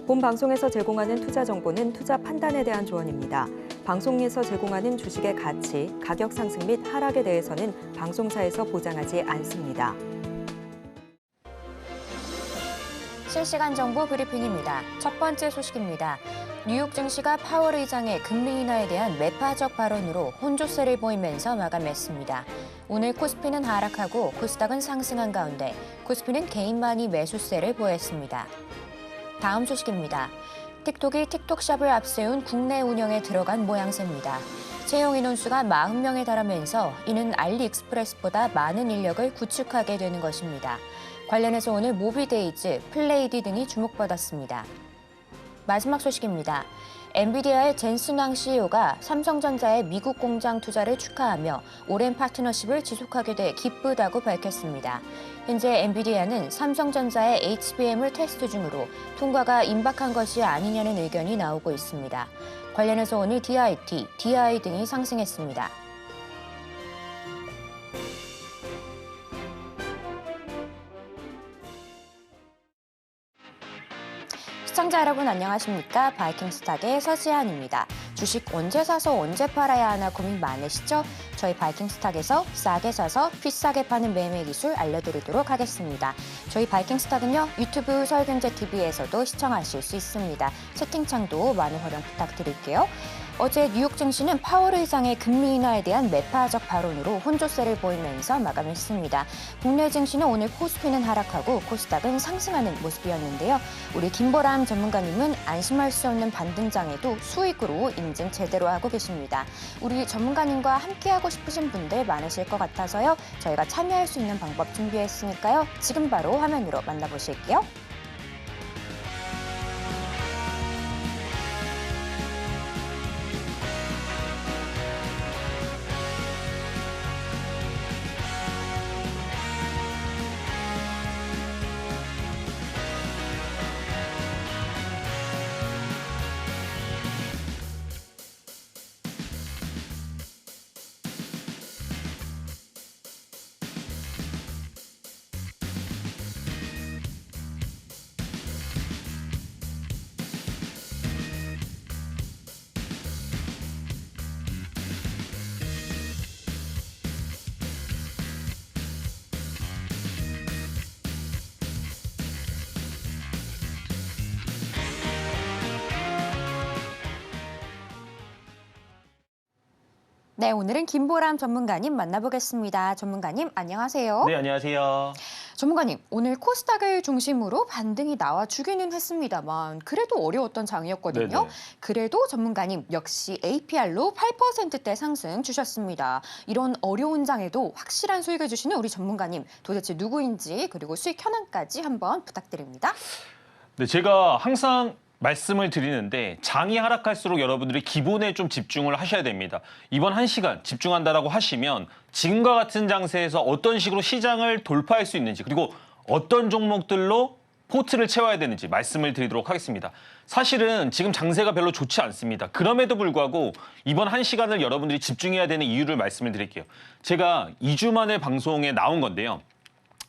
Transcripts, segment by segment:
본 방송에서 제공하는 투자 정보는 투자 판단에 대한 조언입니다. 방송에서 제공하는 주식의 가치, 가격 상승 및 하락에 대해서는 방송사에서 보장하지 않습니다. 실시간 정보 브리핑입니다. 첫 번째 소식입니다. 뉴욕 증시가 파월 의장의 금리 인하에 대한 매파적 발언으로 혼조세를 보이면서 마감했습니다. 오늘 코스피는 하락하고 코스닥은 상승한 가운데 코스피는 개인만이 매수세를 보였습니다. 다음 소식입니다. 틱톡이 틱톡샵을 앞세운 국내 운영에 들어간 모양새입니다. 채용 인원수가 40명에 달하면서 이는 알리익스프레스보다 많은 인력을 구축하게 되는 것입니다. 관련해서 오늘 모비데이즈, 플레이디 등이 주목받았습니다. 마지막 소식입니다. 엔비디아의 젠슨 황 CEO가 삼성전자의 미국 공장 투자를 축하하며 오랜 파트너십을 지속하게 돼 기쁘다고 밝혔습니다. 현재 엔비디아는 삼성전자의 HBM을 테스트 중으로 통과가 임박한 것이 아니냐는 의견이 나오고 있습니다. 관련해서 오늘 DIT, DI 등이 상승했습니다. 시청자 여러분 안녕하십니까? 바이킹스탁의 서지안입니다. 주식 언제 사서 언제 팔아야 하나 고민 많으시죠? 저희 바이킹스탁에서 싸게 사서 비싸게 파는 매매 기술 알려드리도록 하겠습니다. 저희 바이킹스탁은요, 유튜브 서울경제TV에서도 시청하실 수 있습니다. 채팅창도 많은 활용 부탁드릴게요. 어제 뉴욕 증시는 파월 의장의 금리 인하에 대한 매파적 발언으로 혼조세를 보이면서 마감했습니다. 국내 증시는 오늘 코스피는 하락하고 코스닥은 상승하는 모습이었는데요. 우리 김보람 전문가님은 안심할 수 없는 반등장에도 수익으로 인증 제대로 하고 계십니다. 우리 전문가님과 함께하고 싶으신 분들 많으실 것 같아서요. 저희가 참여할 수 있는 방법 준비했으니까요. 지금 바로 화면으로 만나보실게요. 네, 오늘은 김보람 전문가님 만나보겠습니다. 전문가님, 안녕하세요. 네, 안녕하세요. 전문가님, 오늘 코스닥을 중심으로 반등이 나와주기는 했습니다만 그래도 어려웠던 장이었거든요. 네네. 그래도 전문가님 역시 APR로 8%대 상승 주셨습니다. 이런 어려운 장에도 확실한 수익을 주시는 우리 전문가님 도대체 누구인지 그리고 수익 현황까지 한번 부탁드립니다. 네, 제가 항상 말씀을 드리는데 장이 하락할수록 여러분들이 기본에 좀 집중을 하셔야 됩니다. 이번 1시간 집중한다라고 하시면 지금과 같은 장세에서 어떤 식으로 시장을 돌파할 수 있는지 그리고 어떤 종목들로 포트를 채워야 되는지 말씀을 드리도록 하겠습니다. 사실은 지금 장세가 별로 좋지 않습니다. 그럼에도 불구하고 이번 1시간을 여러분들이 집중해야 되는 이유를 말씀을 드릴게요. 제가 2주 만에 방송에 나온 건데요.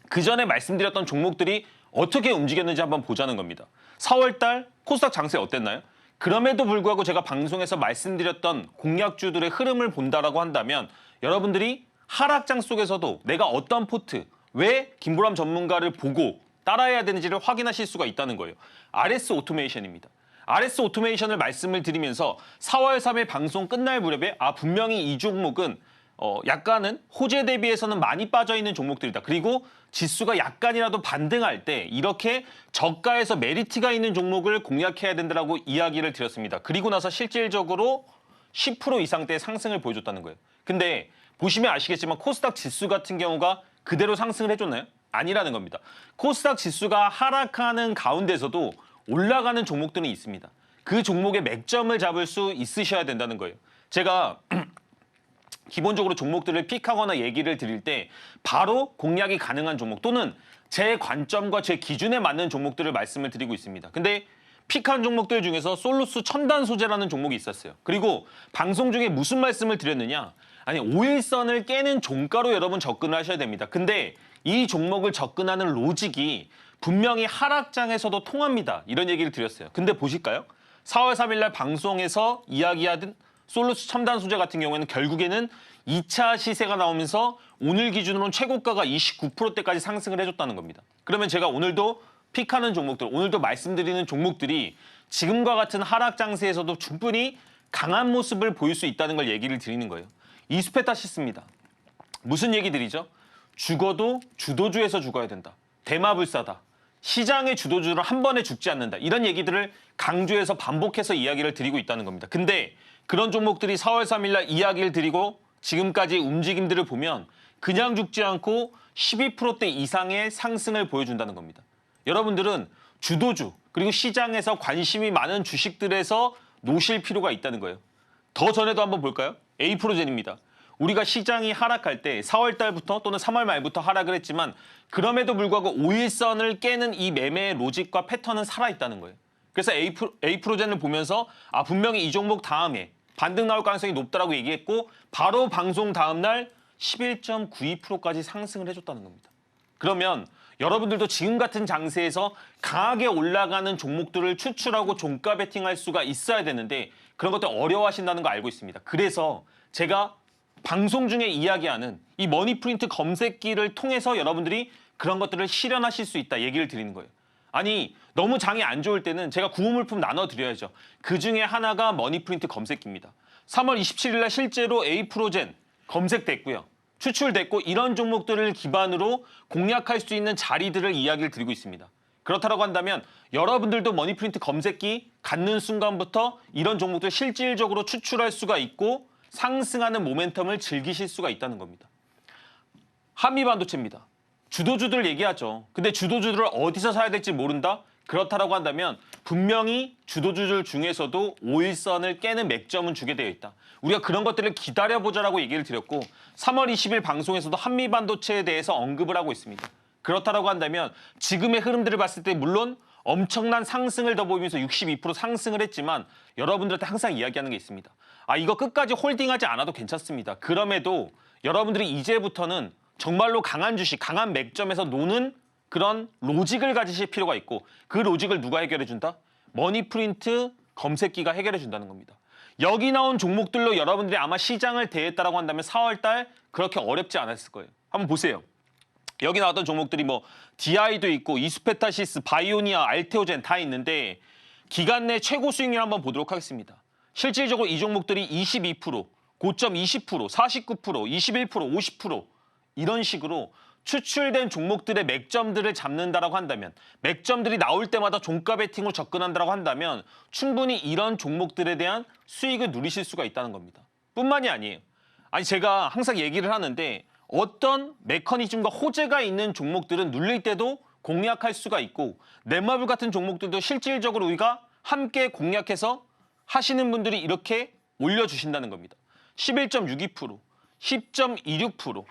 그 전에 말씀드렸던 종목들이 어떻게 움직였는지 한번 보자는 겁니다. 4월 달 코스닥 장세 어땠나요? 그럼에도 불구하고 제가 방송에서 말씀드렸던 공약주들의 흐름을 본다라고 한다면 여러분들이 하락장 속에서도 내가 어떤 포트, 왜 김보람 전문가를 보고 따라해야 되는지를 확인하실 수가 있다는 거예요. RS 오토메이션입니다. RS 오토메이션을 말씀을 드리면서 4월 3일 방송 끝날 무렵에 분명히 이 종목은 약간은 호재 대비해서는 많이 빠져있는 종목들이다. 그리고 지수가 약간이라도 반등할 때 이렇게 저가에서 메리트가 있는 종목을 공략해야 된다고 이야기를 드렸습니다. 그리고 나서 실질적으로 10% 이상대의 상승을 보여줬다는 거예요. 근데 보시면 아시겠지만 코스닥 지수 같은 경우가 그대로 상승을 해줬나요? 아니라는 겁니다. 코스닥 지수가 하락하는 가운데서도 올라가는 종목들은 있습니다. 그 종목의 맥점을 잡을 수 있으셔야 된다는 거예요. 제가 기본적으로 종목들을 픽하거나 얘기를 드릴 때 바로 공략이 가능한 종목 또는 제 관점과 제 기준에 맞는 종목들을 말씀을 드리고 있습니다. 근데 픽한 종목들 중에서 솔루스 첨단 소재라는 종목이 있었어요. 그리고 방송 중에 무슨 말씀을 드렸느냐? 아니 5일선을 깨는 종가로 여러분 접근을 하셔야 됩니다. 근데 이 종목을 접근하는 로직이 분명히 하락장에서도 통합니다. 이런 얘기를 드렸어요. 근데 보실까요? 4월 3일 날 방송에서 이야기하던 솔루스 첨단 소재 같은 경우에는 결국에는 2차 시세가 나오면서 오늘 기준으로는 최고가가 29%대까지 상승을 해줬다는 겁니다. 그러면 제가 오늘도 픽하는 종목들, 오늘도 말씀드리는 종목들이 지금과 같은 하락 장세에서도 충분히 강한 모습을 보일 수 있다는 걸 얘기를 드리는 거예요. 이스페타시스입니다. 무슨 얘기들이죠? 죽어도 주도주에서 죽어야 된다. 대마불사다. 시장의 주도주를 한 번에 죽지 않는다. 이런 얘기들을 강조해서 반복해서 이야기를 드리고 있다는 겁니다. 근데 그런 종목들이 4월 3일 날 이야기를 드리고 지금까지 움직임들을 보면 그냥 죽지 않고 12%대 이상의 상승을 보여준다는 겁니다. 여러분들은 주도주 그리고 시장에서 관심이 많은 주식들에서 놓으실 필요가 있다는 거예요. 더 전에도 한번 볼까요? 에이프로젠입니다. 우리가 시장이 하락할 때 4월 달부터 또는 3월 말부터 하락을 했지만 그럼에도 불구하고 5일선을 깨는 이 매매의 로직과 패턴은 살아있다는 거예요. 그래서 에이프로젠을 보면서 분명히 이 종목 다음에 반등 나올 가능성이 높다라고 얘기했고 바로 방송 다음 날 11.92%까지 상승을 해줬다는 겁니다. 그러면 여러분들도 지금 같은 장세에서 강하게 올라가는 종목들을 추출하고 종가 베팅할 수가 있어야 되는데 그런 것들 어려워하신다는 거 알고 있습니다. 그래서 제가 방송 중에 이야기하는 이 머니프린트 검색기를 통해서 여러분들이 그런 것들을 실현하실 수 있다 얘기를 드리는 거예요. 아니 너무 장이 안 좋을 때는 제가 구호물품 나눠드려야죠. 그중에 하나가 머니프린트 검색기입니다. 3월 27일 날 실제로 에이프로젠 검색됐고요. 추출됐고 이런 종목들을 기반으로 공략할 수 있는 자리들을 이야기를 드리고 있습니다. 그렇다고 한다면 여러분들도 머니프린트 검색기 갖는 순간부터 이런 종목들 실질적으로 추출할 수가 있고 상승하는 모멘텀을 즐기실 수가 있다는 겁니다. 한미반도체입니다. 주도주들 얘기하죠. 근데 주도주들을 어디서 사야 될지 모른다? 그렇다고 한다면 분명히 주도주들 중에서도 5일선을 깨는 맥점은 주게 되어 있다. 우리가 그런 것들을 기다려보자라고 얘기를 드렸고 3월 20일 방송에서도 한미반도체에 대해서 언급을 하고 있습니다. 그렇다고 한다면 지금의 흐름들을 봤을 때 물론 엄청난 상승을 더 보이면서 62% 상승을 했지만 여러분들한테 항상 이야기하는 게 있습니다. 이거 끝까지 홀딩하지 않아도 괜찮습니다. 그럼에도 여러분들이 이제부터는 정말로 강한 주식, 강한 맥점에서 노는 그런 로직을 가지실 필요가 있고 그 로직을 누가 해결해준다? 머니프린트 검색기가 해결해준다는 겁니다. 여기 나온 종목들로 여러분들이 아마 시장을 대했다라고 한다면 4월 달 그렇게 어렵지 않았을 거예요. 한번 보세요. 여기 나왔던 종목들이 뭐 DI도 있고 이스페타시스, 바이오니아, 알테오젠 다 있는데 기간 내 최고 수익률 한번 보도록 하겠습니다. 실질적으로 이 종목들이 22%, 고점 20%, 49%, 21%, 50% 이런 식으로 추출된 종목들의 맥점들을 잡는다라고 한다면 맥점들이 나올 때마다 종가 베팅으로 접근한다라고 한다면 충분히 이런 종목들에 대한 수익을 누리실 수가 있다는 겁니다. 뿐만이 아니에요. 제가 항상 얘기를 하는데 어떤 메커니즘과 호재가 있는 종목들은 눌릴 때도 공략할 수가 있고 넷마블 같은 종목들도 실질적으로 우리가 함께 공략해서 하시는 분들이 이렇게 올려주신다는 겁니다. 11.62%, 10.26%,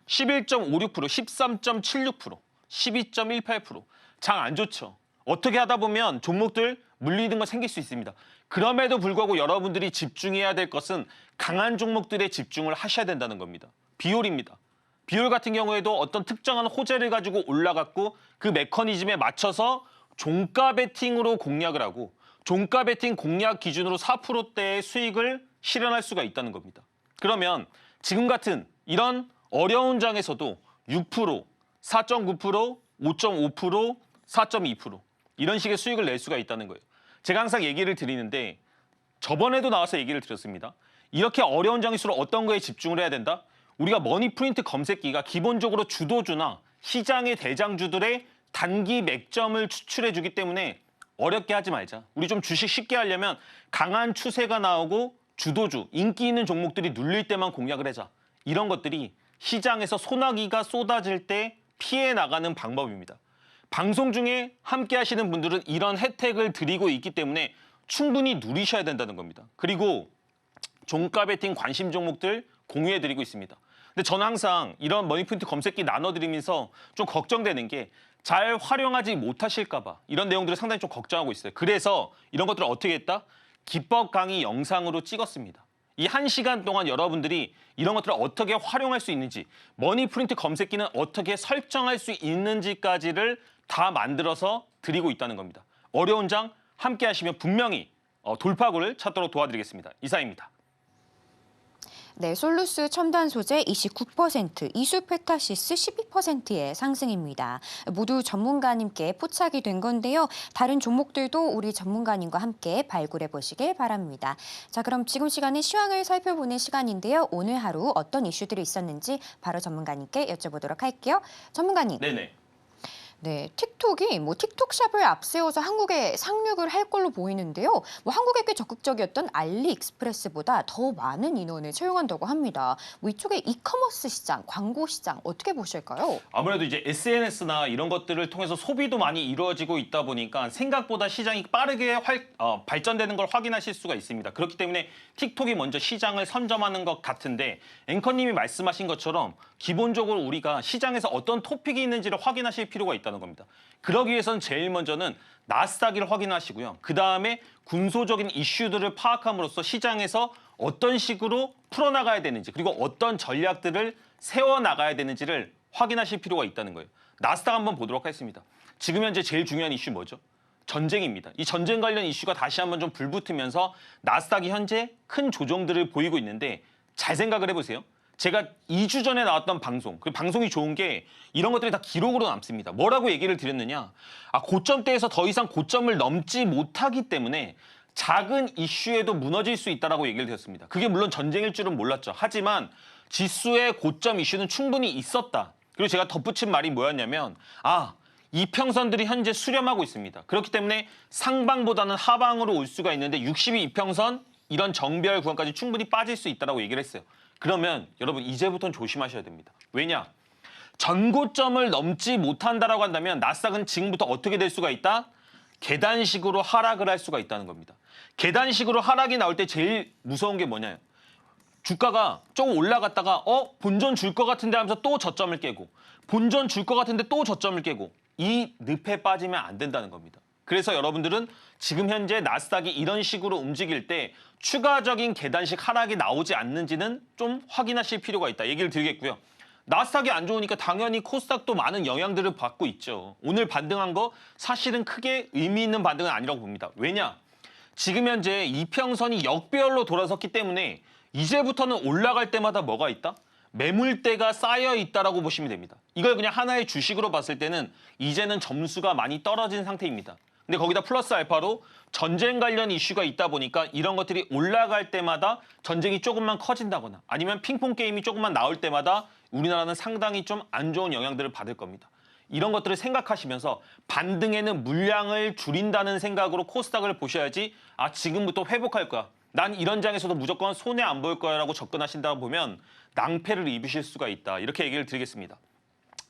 11.56%, 13.76%, 12.18%. 장 안 좋죠. 어떻게 하다 보면 종목들 물리는 거 생길 수 있습니다. 그럼에도 불구하고 여러분들이 집중해야 될 것은 강한 종목들에 집중을 하셔야 된다는 겁니다. 비올입니다. 비올 같은 경우에도 어떤 특정한 호재를 가지고 올라갔고 그 메커니즘에 맞춰서 종가 베팅으로 공략을 하고 종가 베팅 공략 기준으로 4%대의 수익을 실현할 수가 있다는 겁니다. 그러면 지금 같은 이런 어려운 장에서도 6%, 4.9%, 5.5%, 4.2% 이런 식의 수익을 낼 수가 있다는 거예요. 제가 항상 얘기를 드리는데 저번에도 나와서 얘기를 드렸습니다. 이렇게 어려운 장일수록 어떤 거에 집중을 해야 된다? 우리가 머니프린트 검색기가 기본적으로 주도주나 시장의 대장주들의 단기 맥점을 추출해주기 때문에 어렵게 하지 말자. 우리 좀 주식 쉽게 하려면 강한 추세가 나오고 주도주, 인기 있는 종목들이 눌릴 때만 공략을 하자. 이런 것들이 시장에서 소나기가 쏟아질 때 피해 나가는 방법입니다. 방송 중에 함께 하시는 분들은 이런 혜택을 드리고 있기 때문에 충분히 누리셔야 된다는 겁니다. 그리고 종가 베팅 관심 종목들 공유해드리고 있습니다. 근데 저는 항상 이런 머니프린트 검색기 나눠드리면서 좀 걱정되는 게 잘 활용하지 못하실까 봐 이런 내용들을 상당히 좀 걱정하고 있어요. 그래서 이런 것들을 어떻게 했다? 기법 강의 영상으로 찍었습니다. 이 1시간 동안 여러분들이 이런 것들을 어떻게 활용할 수 있는지, 머니프린트 검색기는 어떻게 설정할 수 있는지까지를 다 만들어서 드리고 있다는 겁니다. 어려운 장 함께 하시면 분명히 돌파구를 찾도록 도와드리겠습니다. 이상입니다. 네, 솔루스 첨단 소재 29%, 이수페타시스 12%의 상승입니다. 모두 전문가님께 포착이 된 건데요. 다른 종목들도 우리 전문가님과 함께 발굴해 보시길 바랍니다. 자, 그럼 지금 시간은 시황을 살펴보는 시간인데요. 오늘 하루 어떤 이슈들이 있었는지 바로 전문가님께 여쭤보도록 할게요. 전문가님. 네네. 네, 틱톡이 틱톡샵을 앞세워서 한국에 상륙을 할 걸로 보이는데요. 한국에 꽤 적극적이었던 알리익스프레스보다 더 많은 인원을 채용한다고 합니다. 이쪽의 이커머스 시장, 광고 시장 어떻게 보실까요? 아무래도 이제 SNS나 이런 것들을 통해서 소비도 많이 이루어지고 있다 보니까 생각보다 시장이 빠르게 발전되는 걸 확인하실 수가 있습니다. 그렇기 때문에 틱톡이 먼저 시장을 선점하는 것 같은데 앵커님이 말씀하신 것처럼 기본적으로 우리가 시장에서 어떤 토픽이 있는지를 확인하실 필요가 있다는 겁니다. 그러기 위해서는 제일 먼저는 나스닥을 확인하시고요. 그다음에 군소적인 이슈들을 파악함으로써 시장에서 어떤 식으로 풀어나가야 되는지 그리고 어떤 전략들을 세워나가야 되는지를 확인하실 필요가 있다는 거예요. 나스닥 한번 보도록 하겠습니다. 지금 현재 제일 중요한 이슈 뭐죠? 전쟁입니다. 이 전쟁 관련 이슈가 다시 한번 좀 불붙으면서 나스닥이 현재 큰 조정들을 보이고 있는데 잘 생각을 해보세요. 제가 2주 전에 나왔던 방송, 그 방송이 좋은 게 이런 것들이 다 기록으로 남습니다. 뭐라고 얘기를 드렸느냐? 고점대에서 더 이상 고점을 넘지 못하기 때문에 작은 이슈에도 무너질 수 있다라고 얘기를 드렸습니다. 그게 물론 전쟁일 줄은 몰랐죠. 하지만 지수의 고점 이슈는 충분히 있었다. 그리고 제가 덧붙인 말이 뭐였냐면 이평선들이 현재 수렴하고 있습니다. 그렇기 때문에 상방보다는 하방으로 올 수가 있는데 62평선 이런 정배열 구간까지 충분히 빠질 수 있다고 얘기를 했어요. 그러면 여러분 이제부터는 조심하셔야 됩니다. 왜냐? 전고점을 넘지 못한다라고 한다면 나스닥은 지금부터 어떻게 될 수가 있다? 계단식으로 하락을 할 수가 있다는 겁니다. 계단식으로 하락이 나올 때 제일 무서운 게 뭐냐요? 주가가 조금 올라갔다가 본전 줄 것 같은데 하면서 또 저점을 깨고 본전 줄 것 같은데 또 저점을 깨고 이 늪에 빠지면 안 된다는 겁니다. 그래서 여러분들은 지금 현재 나스닥이 이런 식으로 움직일 때 추가적인 계단식 하락이 나오지 않는지는 좀 확인하실 필요가 있다. 얘기를 드리겠고요. 나스닥이 안 좋으니까 당연히 코스닥도 많은 영향들을 받고 있죠. 오늘 반등한 거 사실은 크게 의미 있는 반등은 아니라고 봅니다. 왜냐? 지금 현재 이평선이 역배열로 돌아섰기 때문에 이제부터는 올라갈 때마다 뭐가 있다? 매물대가 쌓여 있다라고 보시면 됩니다. 이걸 그냥 하나의 주식으로 봤을 때는 이제는 점수가 많이 떨어진 상태입니다. 근데 거기다 플러스 알파로 전쟁 관련 이슈가 있다 보니까 이런 것들이 올라갈 때마다 전쟁이 조금만 커진다거나 아니면 핑퐁 게임이 조금만 나올 때마다 우리나라는 상당히 좀 안 좋은 영향들을 받을 겁니다. 이런 것들을 생각하시면서 반등에는 물량을 줄인다는 생각으로 코스닥을 보셔야지 지금부터 회복할 거야. 난 이런 장에서도 무조건 손해 안 볼 거야 라고 접근하신다 보면 낭패를 입으실 수가 있다. 이렇게 얘기를 드리겠습니다.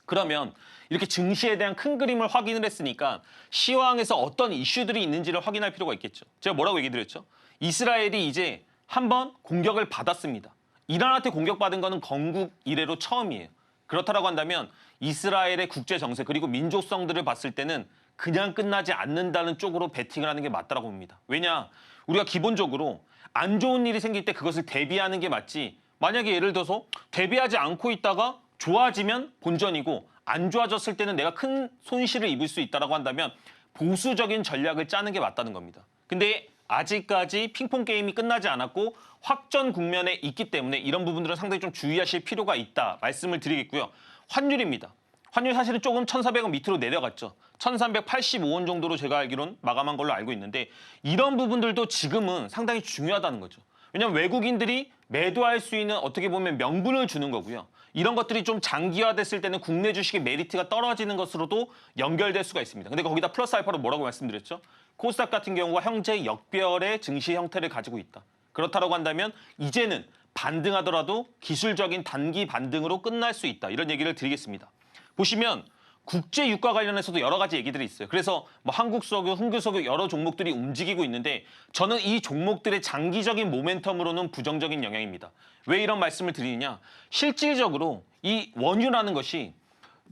그러면 이렇게 증시에 대한 큰 그림을 확인을 했으니까 시황에서 어떤 이슈들이 있는지를 확인할 필요가 있겠죠. 제가 뭐라고 얘기 드렸죠? 이스라엘이 이제 한번 공격을 받았습니다. 이란한테 공격받은 거는 건국 이래로 처음이에요. 그렇다고 한다면 이스라엘의 국제 정세 그리고 민족성들을 봤을 때는 그냥 끝나지 않는다는 쪽으로 베팅을 하는 게 맞다라고 봅니다. 왜냐? 우리가 기본적으로 안 좋은 일이 생길 때 그것을 대비하는 게 맞지. 만약에 예를 들어서 대비하지 않고 있다가 좋아지면 본전이고 안 좋아졌을 때는 내가 큰 손실을 입을 수 있다고 한다면 보수적인 전략을 짜는 게 맞다는 겁니다. 근데 아직까지 핑퐁 게임이 끝나지 않았고 확전 국면에 있기 때문에 이런 부분들은 상당히 좀 주의하실 필요가 있다 말씀을 드리겠고요. 환율입니다. 환율 사실은 조금 1,400원 밑으로 내려갔죠. 1,385원 정도로 제가 알기로는 마감한 걸로 알고 있는데 이런 부분들도 지금은 상당히 중요하다는 거죠. 왜냐하면 외국인들이 매도할 수 있는 어떻게 보면 명분을 주는 거고요. 이런 것들이 좀 장기화됐을 때는 국내 주식의 메리트가 떨어지는 것으로도 연결될 수가 있습니다. 근데 거기다 플러스 알파로 뭐라고 말씀드렸죠? 코스닥 같은 경우가 현재 역배열의 증시 형태를 가지고 있다. 그렇다고 한다면 이제는 반등하더라도 기술적인 단기 반등으로 끝날 수 있다. 이런 얘기를 드리겠습니다. 보시면 국제 유가 관련해서도 여러 가지 얘기들이 있어요. 그래서 한국석유, 흥규석유 여러 종목들이 움직이고 있는데 저는 이 종목들의 장기적인 모멘텀으로는 부정적인 영향입니다. 왜 이런 말씀을 드리느냐? 실질적으로 이 원유라는 것이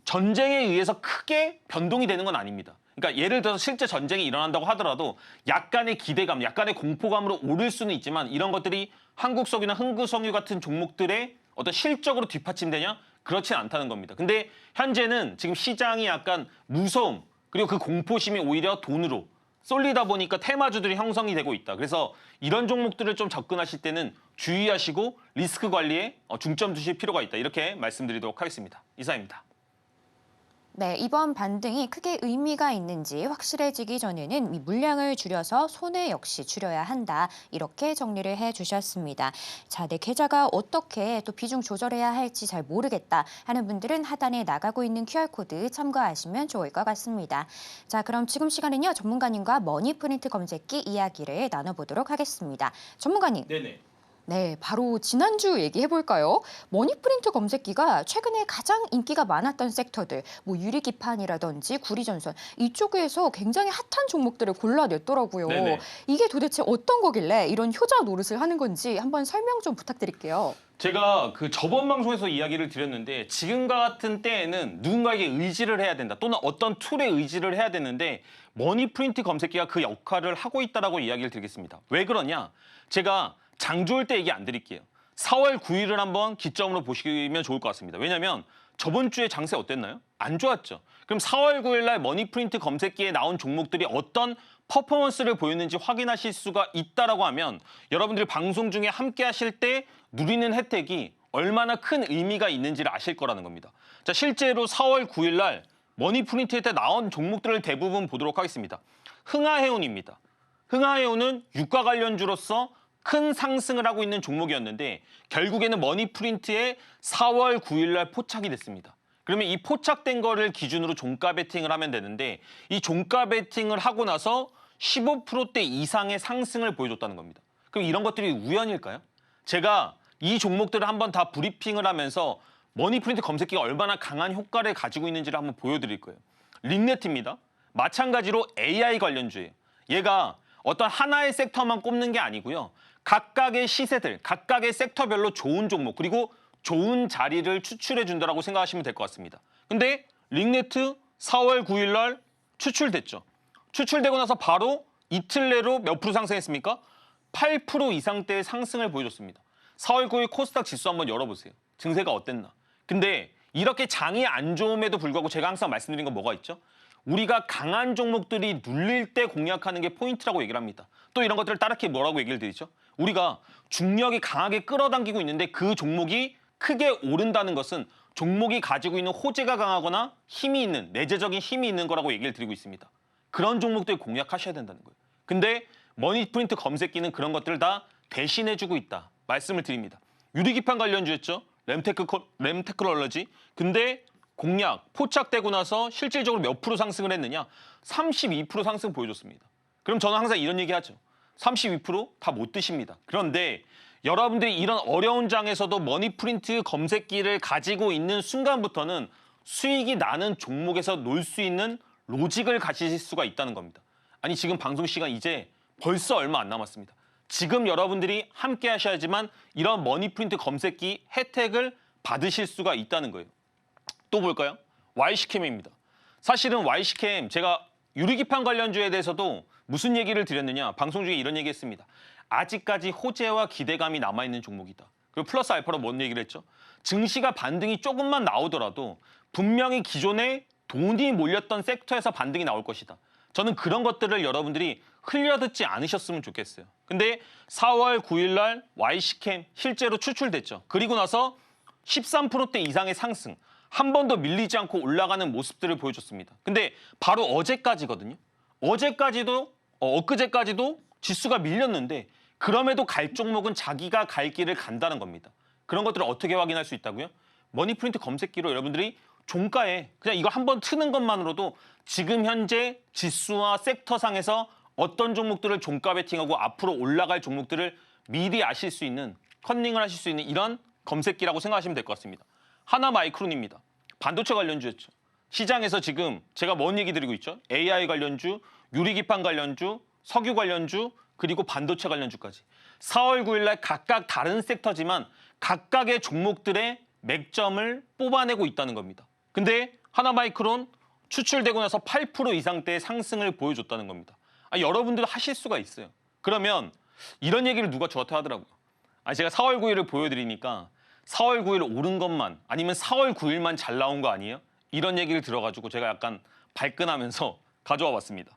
전쟁에 의해서 크게 변동이 되는 건 아닙니다. 그러니까 예를 들어서 실제 전쟁이 일어난다고 하더라도 약간의 기대감, 약간의 공포감으로 오를 수는 있지만 이런 것들이 한국석유나 흥구석유 같은 종목들의 어떤 실적으로 뒷받침되냐? 그렇진 않다는 겁니다. 근데 현재는 지금 시장이 약간 무서움 그리고 그 공포심이 오히려 돈으로 쏠리다 보니까 테마주들이 형성이 되고 있다. 그래서 이런 종목들을 좀 접근하실 때는 주의하시고 리스크 관리에 중점 두실 필요가 있다. 이렇게 말씀드리도록 하겠습니다. 이상입니다. 네, 이번 반등이 크게 의미가 있는지 확실해지기 전에는 이 물량을 줄여서 손해 역시 줄여야 한다. 이렇게 정리를 해주셨습니다. 자, 내 계좌가 어떻게 또 비중 조절해야 할지 잘 모르겠다 하는 분들은 하단에 나가고 있는 QR코드 참고하시면 좋을 것 같습니다. 자, 그럼 지금 시간은요. 전문가님과 머니프린트 검색기 이야기를 나눠보도록 하겠습니다. 전문가님. 네네. 네, 바로 지난주 얘기해볼까요? 머니프린트 검색기가 최근에 가장 인기가 많았던 섹터들, 뭐 유리기판이라든지 구리전선 이쪽에서 굉장히 핫한 종목들을 골라냈더라고요. 네네. 이게 도대체 어떤 거길래 이런 효자 노릇을 하는 건지 한번 설명 좀 부탁드릴게요. 제가 그 저번 방송에서 이야기를 드렸는데 지금과 같은 때에는 누군가에게 의지를 해야 된다. 또는 어떤 툴에 의지를 해야 되는데 머니프린트 검색기가 그 역할을 하고 있다라고 이야기를 드리겠습니다. 왜 그러냐? 제가 장 좋을 때 얘기 안 드릴게요. 4월 9일을 한번 기점으로 보시면 좋을 것 같습니다. 왜냐하면 저번 주에 장세 어땠나요? 안 좋았죠. 그럼 4월 9일 날 머니프린트 검색기에 나온 종목들이 어떤 퍼포먼스를 보였는지 확인하실 수가 있다라고 하면 여러분들이 방송 중에 함께 하실 때 누리는 혜택이 얼마나 큰 의미가 있는지를 아실 거라는 겁니다. 자, 실제로 4월 9일 날 머니프린트에 나온 종목들을 대부분 보도록 하겠습니다. 흥하해운입니다. 흥하해운은 유가 관련주로서 큰 상승을 하고 있는 종목이었는데 결국에는 머니프린트에 4월 9일 날 포착이 됐습니다. 그러면 이 포착된 거를 기준으로 종가 베팅을 하면 되는데 이 종가 베팅을 하고 나서 15%대 이상의 상승을 보여줬다는 겁니다. 그럼 이런 것들이 우연일까요? 제가 이 종목들을 한번 다 브리핑을 하면서 머니프린트 검색기가 얼마나 강한 효과를 가지고 있는지를 한번 보여드릴 거예요. 링네트입니다. 마찬가지로 AI 관련주예요. 얘가 어떤 하나의 섹터만 꼽는 게 아니고요. 각각의 시세들, 각각의 섹터별로 좋은 종목 그리고 좋은 자리를 추출해 준다라고 생각하시면 될 것 같습니다. 근데 링네트 4월 9일 날 추출됐죠. 추출되고 나서 바로 이틀 내로 몇 프로 상승했습니까? 8% 이상대의 상승을 보여줬습니다. 4월 9일 코스닥 지수 한번 열어보세요. 증세가 어땠나? 근데 이렇게 장이 안 좋음에도 불구하고 제가 항상 말씀드린 건 뭐가 있죠? 우리가 강한 종목들이 눌릴 때 공략하는 게 포인트라고 얘기를 합니다. 또 이런 것들을 따르게 뭐라고 얘기를 드리죠? 우리가 중력이 강하게 끌어당기고 있는데 그 종목이 크게 오른다는 것은 종목이 가지고 있는 호재가 강하거나 힘이 있는, 내재적인 힘이 있는 거라고 얘기를 드리고 있습니다. 그런 종목들 공략하셔야 된다는 거예요. 근데 머니프린트 검색기는 그런 것들을 다 대신해주고 있다. 말씀을 드립니다. 유리기판 관련주였죠. 램테크놀로지. 근데 공략, 포착되고 나서 실질적으로 몇 프로 상승을 했느냐? 32% 상승 보여줬습니다. 그럼 저는 항상 이런 얘기 하죠. 32% 다 못 드십니다. 그런데 여러분들이 이런 어려운 장에서도 머니프린트 검색기를 가지고 있는 순간부터는 수익이 나는 종목에서 놀 수 있는 로직을 가지실 수가 있다는 겁니다. 아니 지금 방송 시간 이제 벌써 얼마 안 남았습니다. 지금 여러분들이 함께 하셔야지만 이런 머니프린트 검색기 혜택을 받으실 수가 있다는 거예요. 또 볼까요? YC캠입니다. 사실은 YC캠 제가 유리기판 관련주에 대해서도 무슨 얘기를 드렸느냐. 방송 중에 이런 얘기 했습니다. 아직까지 호재와 기대감이 남아있는 종목이다. 그리고 플러스 알파로 뭔 얘기를 했죠? 증시가 반등이 조금만 나오더라도 분명히 기존에 돈이 몰렸던 섹터에서 반등이 나올 것이다. 저는 그런 것들을 여러분들이 흘려듣지 않으셨으면 좋겠어요. 근데 4월 9일 날 YC캠 실제로 추출됐죠. 그리고 나서 13%대 이상의 상승. 한 번도 밀리지 않고 올라가는 모습들을 보여줬습니다. 근데 바로 어제까지거든요. 엊그제까지도 지수가 밀렸는데 그럼에도 갈 종목은 자기가 갈 길을 간다는 겁니다. 그런 것들을 어떻게 확인할 수 있다고요? 머니프린트 검색기로 여러분들이 종가에 그냥 이거 한번 트는 것만으로도 지금 현재 지수와 섹터상에서 어떤 종목들을 종가 베팅하고 앞으로 올라갈 종목들을 미리 아실 수 있는 컨닝을 하실 수 있는 이런 검색기라고 생각하시면 될 것 같습니다. 하나마이크론입니다. 반도체 관련주였죠. 시장에서 지금 제가 뭔 얘기 드리고 있죠? AI 관련주, 유리기판 관련주, 석유 관련주, 그리고 반도체 관련주까지. 4월 9일 날 각각 다른 섹터지만 각각의 종목들의 맥점을 뽑아내고 있다는 겁니다. 근데 하나마이크론 추출되고 나서 8% 이상대의 상승을 보여줬다는 겁니다. 여러분들도 하실 수가 있어요. 그러면 이런 얘기를 누가 저한테 하더라고요. 제가 4월 9일을 보여드리니까 4월 9일 오른 것만 아니면 4월 9일만 잘 나온 거 아니에요? 이런 얘기를 들어가지고 제가 약간 발끈하면서 가져와 봤습니다.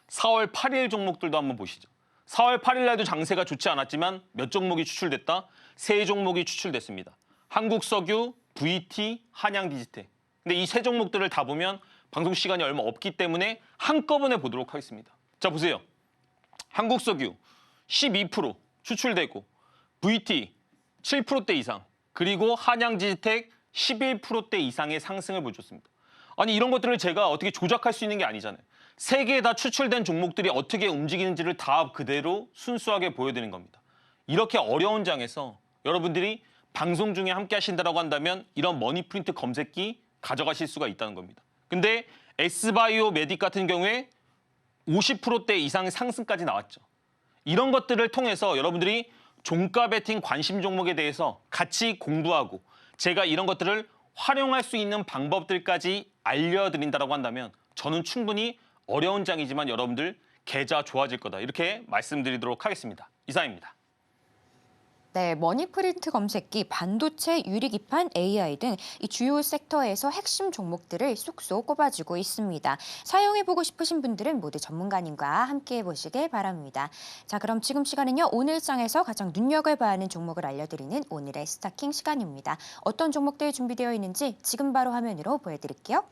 4월 8일 종목들도 한번 보시죠. 4월 8일 날도 장세가 좋지 않았지만 몇 종목이 추출됐다? 세 종목이 추출됐습니다. 한국석유, VT, 한양디지텍. 근데 이 세 종목들을 다 보면 방송 시간이 얼마 없기 때문에 한꺼번에 보도록 하겠습니다. 자, 보세요. 한국석유 12% 추출되고 VT 7%대 이상 그리고 한양디지텍 11%대 이상의 상승을 보여줬습니다. 이런 것들을 제가 어떻게 조작할 수 있는 게 아니잖아요. 세 개 다 추출된 종목들이 어떻게 움직이는지를 다 그대로 순수하게 보여드리는 겁니다. 이렇게 어려운 장에서 여러분들이 방송 중에 함께 하신다고 한다면 이런 머니프린트 검색기 가져가실 수가 있다는 겁니다. 근데 S바이오 메딕 같은 경우에 50%대 이상 상승까지 나왔죠. 이런 것들을 통해서 여러분들이 종가 베팅 관심 종목에 대해서 같이 공부하고 제가 이런 것들을 활용할 수 있는 방법들까지 알려드린다고 한다면 저는 충분히 어려운 장이지만 여러분들 계좌 좋아질 거다. 이렇게 말씀드리도록 하겠습니다. 이상입니다. 네, 머니프린트 검색기, 반도체, 유리기판, AI 등 이 주요 섹터에서 핵심 종목들을 쏙쏙 꼽아주고 있습니다. 사용해보고 싶으신 분들은 모두 전문가님과 함께 해보시길 바랍니다. 자, 그럼 지금 시간은요, 오늘 장에서 가장 눈여겨봐야 하는 종목을 알려드리는 오늘의 스타킹 시간입니다. 어떤 종목들이 준비되어 있는지 지금 바로 화면으로 보여드릴게요.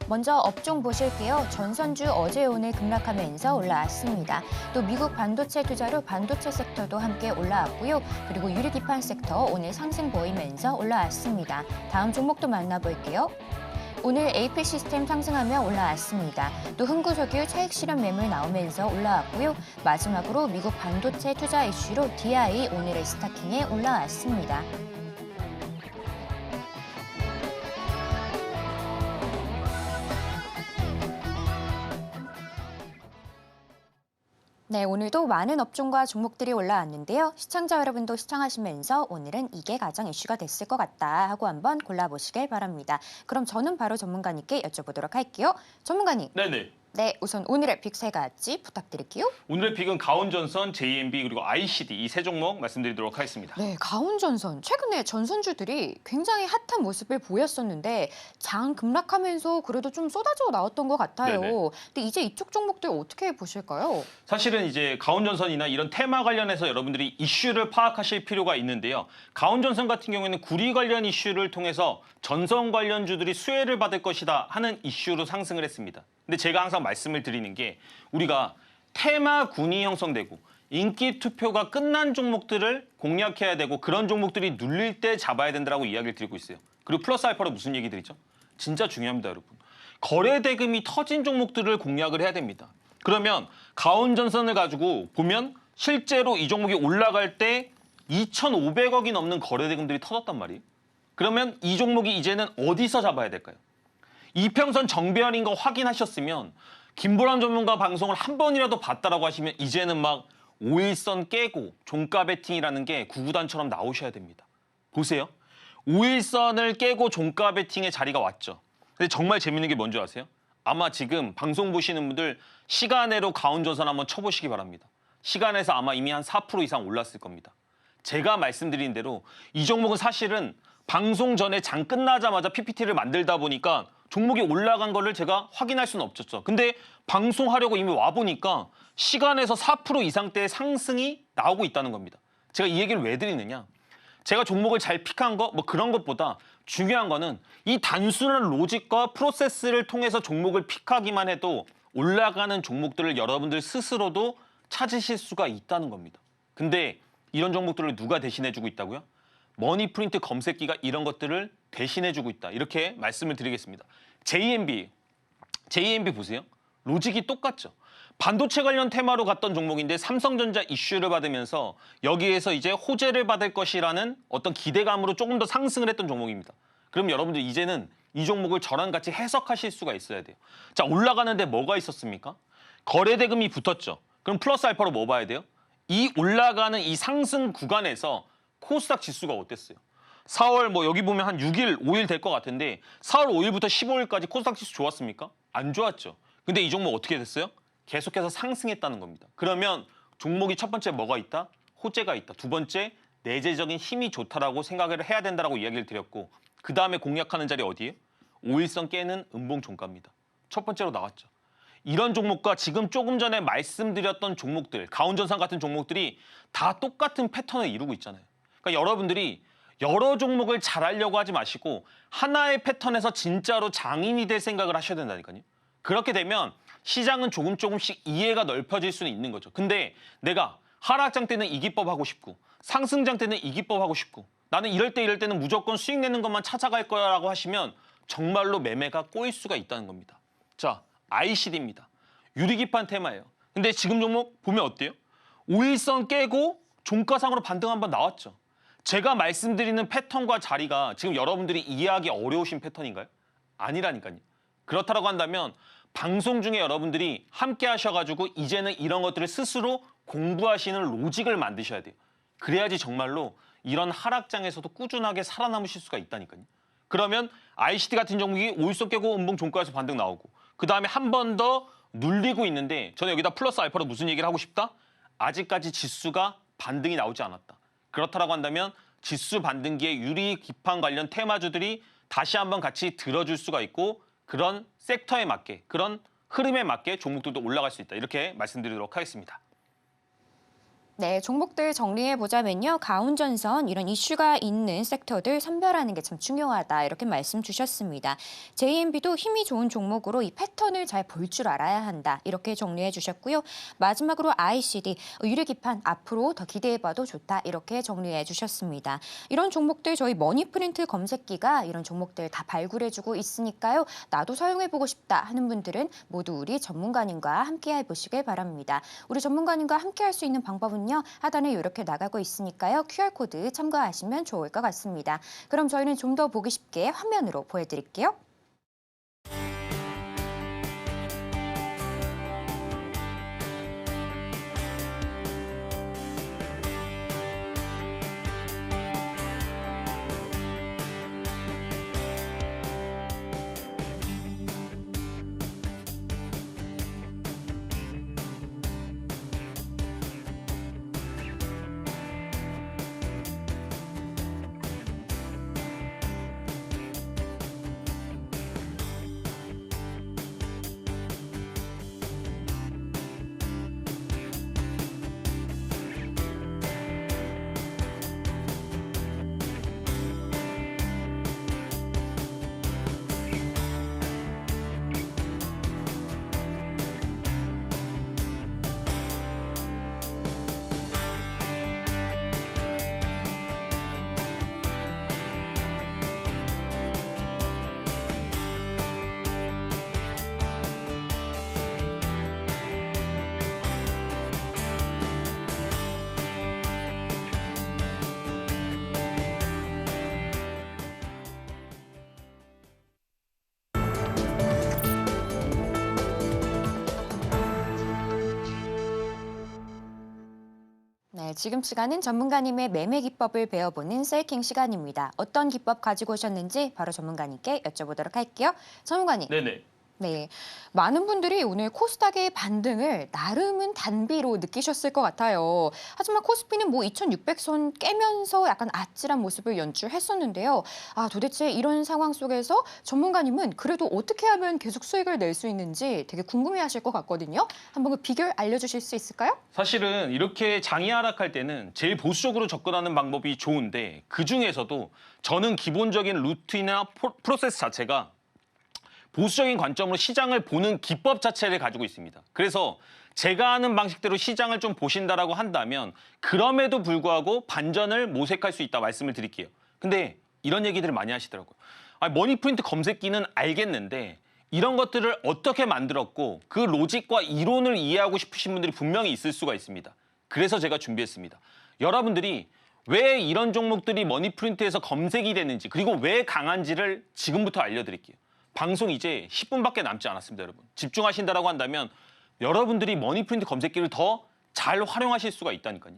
먼저 업종 보실게요. 전선주 어제 오늘 급락하면서 올라왔습니다. 또 미국 반도체 투자로 반도체 섹터도 함께 올라왔고요. 그리고 유리기판 섹터 오늘 상승 보이면서 올라왔습니다. 다음 종목도 만나볼게요. 오늘 AP 시스템 상승하며 올라왔습니다. 또 흥구석유 차익 실현 매물 나오면서 올라왔고요. 마지막으로 미국 반도체 투자 이슈로 DI 오늘의 스타킹에 올라왔습니다. 네, 오늘도 많은 업종과 종목들이 올라왔는데요. 시청자 여러분도 시청하시면서 오늘은 이게 가장 이슈가 됐을 것 같다 하고 한번 골라보시길 바랍니다. 그럼 저는 바로 전문가님께 여쭤보도록 할게요. 전문가님. 네네. 네, 우선 오늘의 픽 세 가지 부탁드릴게요. 오늘의 픽은 가온전선, JMB 그리고 ICD 이 세 종목 말씀드리도록 하겠습니다. 네, 가온전선. 최근에 전선주들이 굉장히 핫한 모습을 보였었는데 장 급락하면서 그래도 좀 쏟아져 나왔던 것 같아요. 네네. 근데 이제 이쪽 종목들 어떻게 보실까요? 사실은 이제 가온전선이나 이런 테마 관련해서 여러분들이 이슈를 파악하실 필요가 있는데요. 가온전선 같은 경우에는 구리 관련 이슈를 통해서 전선 관련주들이 수혜를 받을 것이다 하는 이슈로 상승을 했습니다. 근데 제가 항상 말씀을 드리는 게 우리가 테마군이 형성되고 인기 투표가 끝난 종목들을 공략해야 되고 그런 종목들이 눌릴 때 잡아야 된다고 이야기를 드리고 있어요. 그리고 플러스 알파로 무슨 얘기 드리죠? 진짜 중요합니다, 여러분. 거래 대금이 터진 종목들을 공략을 해야 됩니다. 그러면 가온전선을 가지고 보면 실제로 이 종목이 올라갈 때 2,500억이 넘는 거래 대금들이 터졌단 말이에요. 그러면 이 종목이 이제는 어디서 잡아야 될까요? 이평선 정배열인 거 확인하셨으면 김보람 전문가 방송을 한 번이라도 봤다라고 하시면 이제는 막 5일선 깨고 종가 베팅이라는 게 구구단처럼 나오셔야 됩니다. 보세요. 5일선을 깨고 종가 베팅의 자리가 왔죠. 근데 정말 재밌는 게 뭔지 아세요? 아마 지금 방송 보시는 분들 시간으로 가온전선 한번 쳐보시기 바랍니다. 시간에서 아마 이미 한 4% 이상 올랐을 겁니다. 제가 말씀드린 대로 이 종목은 사실은 방송 전에 장 끝나자마자 PPT를 만들다 보니까 종목이 올라간 거를 제가 확인할 수는 없었죠. 근데 방송하려고 이미 와보니까 시간에서 4% 이상대의 상승이 나오고 있다는 겁니다. 제가 이 얘기를 왜 드리느냐. 제가 종목을 잘 픽한 거 뭐 그런 것보다 중요한 거는 이 단순한 로직과 프로세스를 통해서 종목을 픽하기만 해도 올라가는 종목들을 여러분들 스스로도 찾으실 수가 있다는 겁니다. 근데 이런 종목들을 누가 대신해주고 있다고요? 머니프린트 검색기가 이런 것들을 대신해주고 있다. 이렇게 말씀을 드리겠습니다. JMB 보세요. 로직이 똑같죠. 반도체 관련 테마로 갔던 종목인데 삼성전자 이슈를 받으면서 여기에서 이제 호재를 받을 것이라는 어떤 기대감으로 조금 더 상승을 했던 종목입니다. 그럼 여러분들 이제는 이 종목을 저랑 같이 해석하실 수가 있어야 돼요. 자, 올라가는데 뭐가 있었습니까? 거래 대금이 붙었죠. 그럼 플러스 알파로 뭐 봐야 돼요? 이 올라가는 이 상승 구간에서 코스닥 지수가 어땠어요? 4월 뭐 여기 보면 한 6일, 5일 될 것 같은데 4월 5일부터 15일까지 코스닥 지수 좋았습니까? 안 좋았죠. 근데 이 종목 어떻게 됐어요? 계속해서 상승했다는 겁니다. 그러면 종목이 첫 번째 뭐가 있다? 호재가 있다. 두 번째 내재적인 힘이 좋다라고 생각을 해야 된다라고 이야기를 드렸고 그 다음에 공략하는 자리 어디예요? 5일선 깨는 음봉 종가입니다. 첫 번째로 나왔죠. 이런 종목과 지금 조금 전에 말씀드렸던 종목들, 가온전상 같은 종목들이 다 똑같은 패턴을 이루고 있잖아요. 그러니까 여러분들이 여러 종목을 잘하려고 하지 마시고 하나의 패턴에서 진짜로 장인이 될 생각을 하셔야 된다니까요. 그렇게 되면 시장은 조금씩 이해가 넓혀질 수는 있는 거죠. 근데 내가 하락장 때는 이 기법 하고 싶고 상승장 때는 이 기법 하고 싶고 나는 이럴 때는 무조건 수익 내는 것만 찾아갈 거야라고 하시면 정말로 매매가 꼬일 수가 있다는 겁니다. 자, ICD입니다. 유리기판 테마예요. 근데 지금 종목 보면 어때요? 5일선 깨고 종가상으로 반등 한번 나왔죠. 제가 말씀드리는 패턴과 자리가 지금 여러분들이 이해하기 어려우신 패턴인가요? 아니라니까요. 그렇다고 한다면 방송 중에 여러분들이 함께 하셔가지고 이제는 이런 것들을 스스로 공부하시는 로직을 만드셔야 돼요. 그래야지 정말로 이런 하락장에서도 꾸준하게 살아남으실 수가 있다니까요. 그러면 ICT 같은 종목이 5일선 깨고 음봉 종가에서 반등 나오고 그 다음에 한 번 더 눌리고 있는데 저는 여기다 플러스 알파로 무슨 얘기를 하고 싶다? 아직까지 지수가 반등이 나오지 않았다. 그렇다고 한다면 지수 반등기에 유리 기판 관련 테마주들이 다시 한번 같이 들어줄 수가 있고 그런 섹터에 맞게 그런 흐름에 맞게 종목들도 올라갈 수 있다. 이렇게 말씀드리도록 하겠습니다. 네, 종목들 정리해 보자면요. 가운전선 이런 이슈가 있는 섹터들 선별하는 게 참 중요하다. 이렇게 말씀 주셨습니다. JMB도 힘이 좋은 종목으로 이 패턴을 잘 볼 줄 알아야 한다. 이렇게 정리해 주셨고요. 마지막으로 ICD, 유리기판 앞으로 더 기대해 봐도 좋다. 이렇게 정리해 주셨습니다. 이런 종목들 저희 머니프린트 검색기가 이런 종목들 다 발굴해 주고 있으니까요. 나도 사용해 보고 싶다 하는 분들은 모두 우리 전문가님과 함께 해 보시길 바랍니다. 우리 전문가님과 함께 할 수 있는 방법은 하단에 이렇게 나가고 있으니까요. QR코드 참고하시면 좋을 것 같습니다. 그럼 저희는 좀 더 보기 쉽게 화면으로 보여드릴게요. 네, 지금 시간은 전문가님의 매매 기법을 배워보는 셀킹 시간입니다. 어떤 기법 가지고 오셨는지 바로 전문가님께 여쭤보도록 할게요. 전문가님. 네네. 네, 많은 분들이 오늘 코스닥의 반등을 나름은 단비로 느끼셨을 것 같아요. 하지만 코스피는 뭐 2600선 깨면서 약간 아찔한 모습을 연출했었는데요. 도대체 이런 상황 속에서 전문가님은 그래도 어떻게 하면 계속 수익을 낼 수 있는지 되게 궁금해하실 것 같거든요. 한번 그 비결 알려주실 수 있을까요? 사실은 이렇게 장이 하락할 때는 제일 보수적으로 접근하는 방법이 좋은데 그중에서도 저는 기본적인 루틴이나 프로세스 자체가 보수적인 관점으로 시장을 보는 기법 자체를 가지고 있습니다. 그래서 제가 하는 방식대로 시장을 좀 보신다라고 한다면 그럼에도 불구하고 반전을 모색할 수 있다 말씀을 드릴게요. 근데 이런 얘기들을 많이 하시더라고요. 머니프린트 검색기는 알겠는데 이런 것들을 어떻게 만들었고 그 로직과 이론을 이해하고 싶으신 분들이 분명히 있을 수가 있습니다. 그래서 제가 준비했습니다. 여러분들이 왜 이런 종목들이 머니프린트에서 검색이 되는지 그리고 왜 강한지를 지금부터 알려드릴게요. 방송 이제 10분밖에 남지 않았습니다, 여러분. 집중하신다라고 한다면 여러분들이 머니프린트 검색기를 더 잘 활용하실 수가 있다니까요.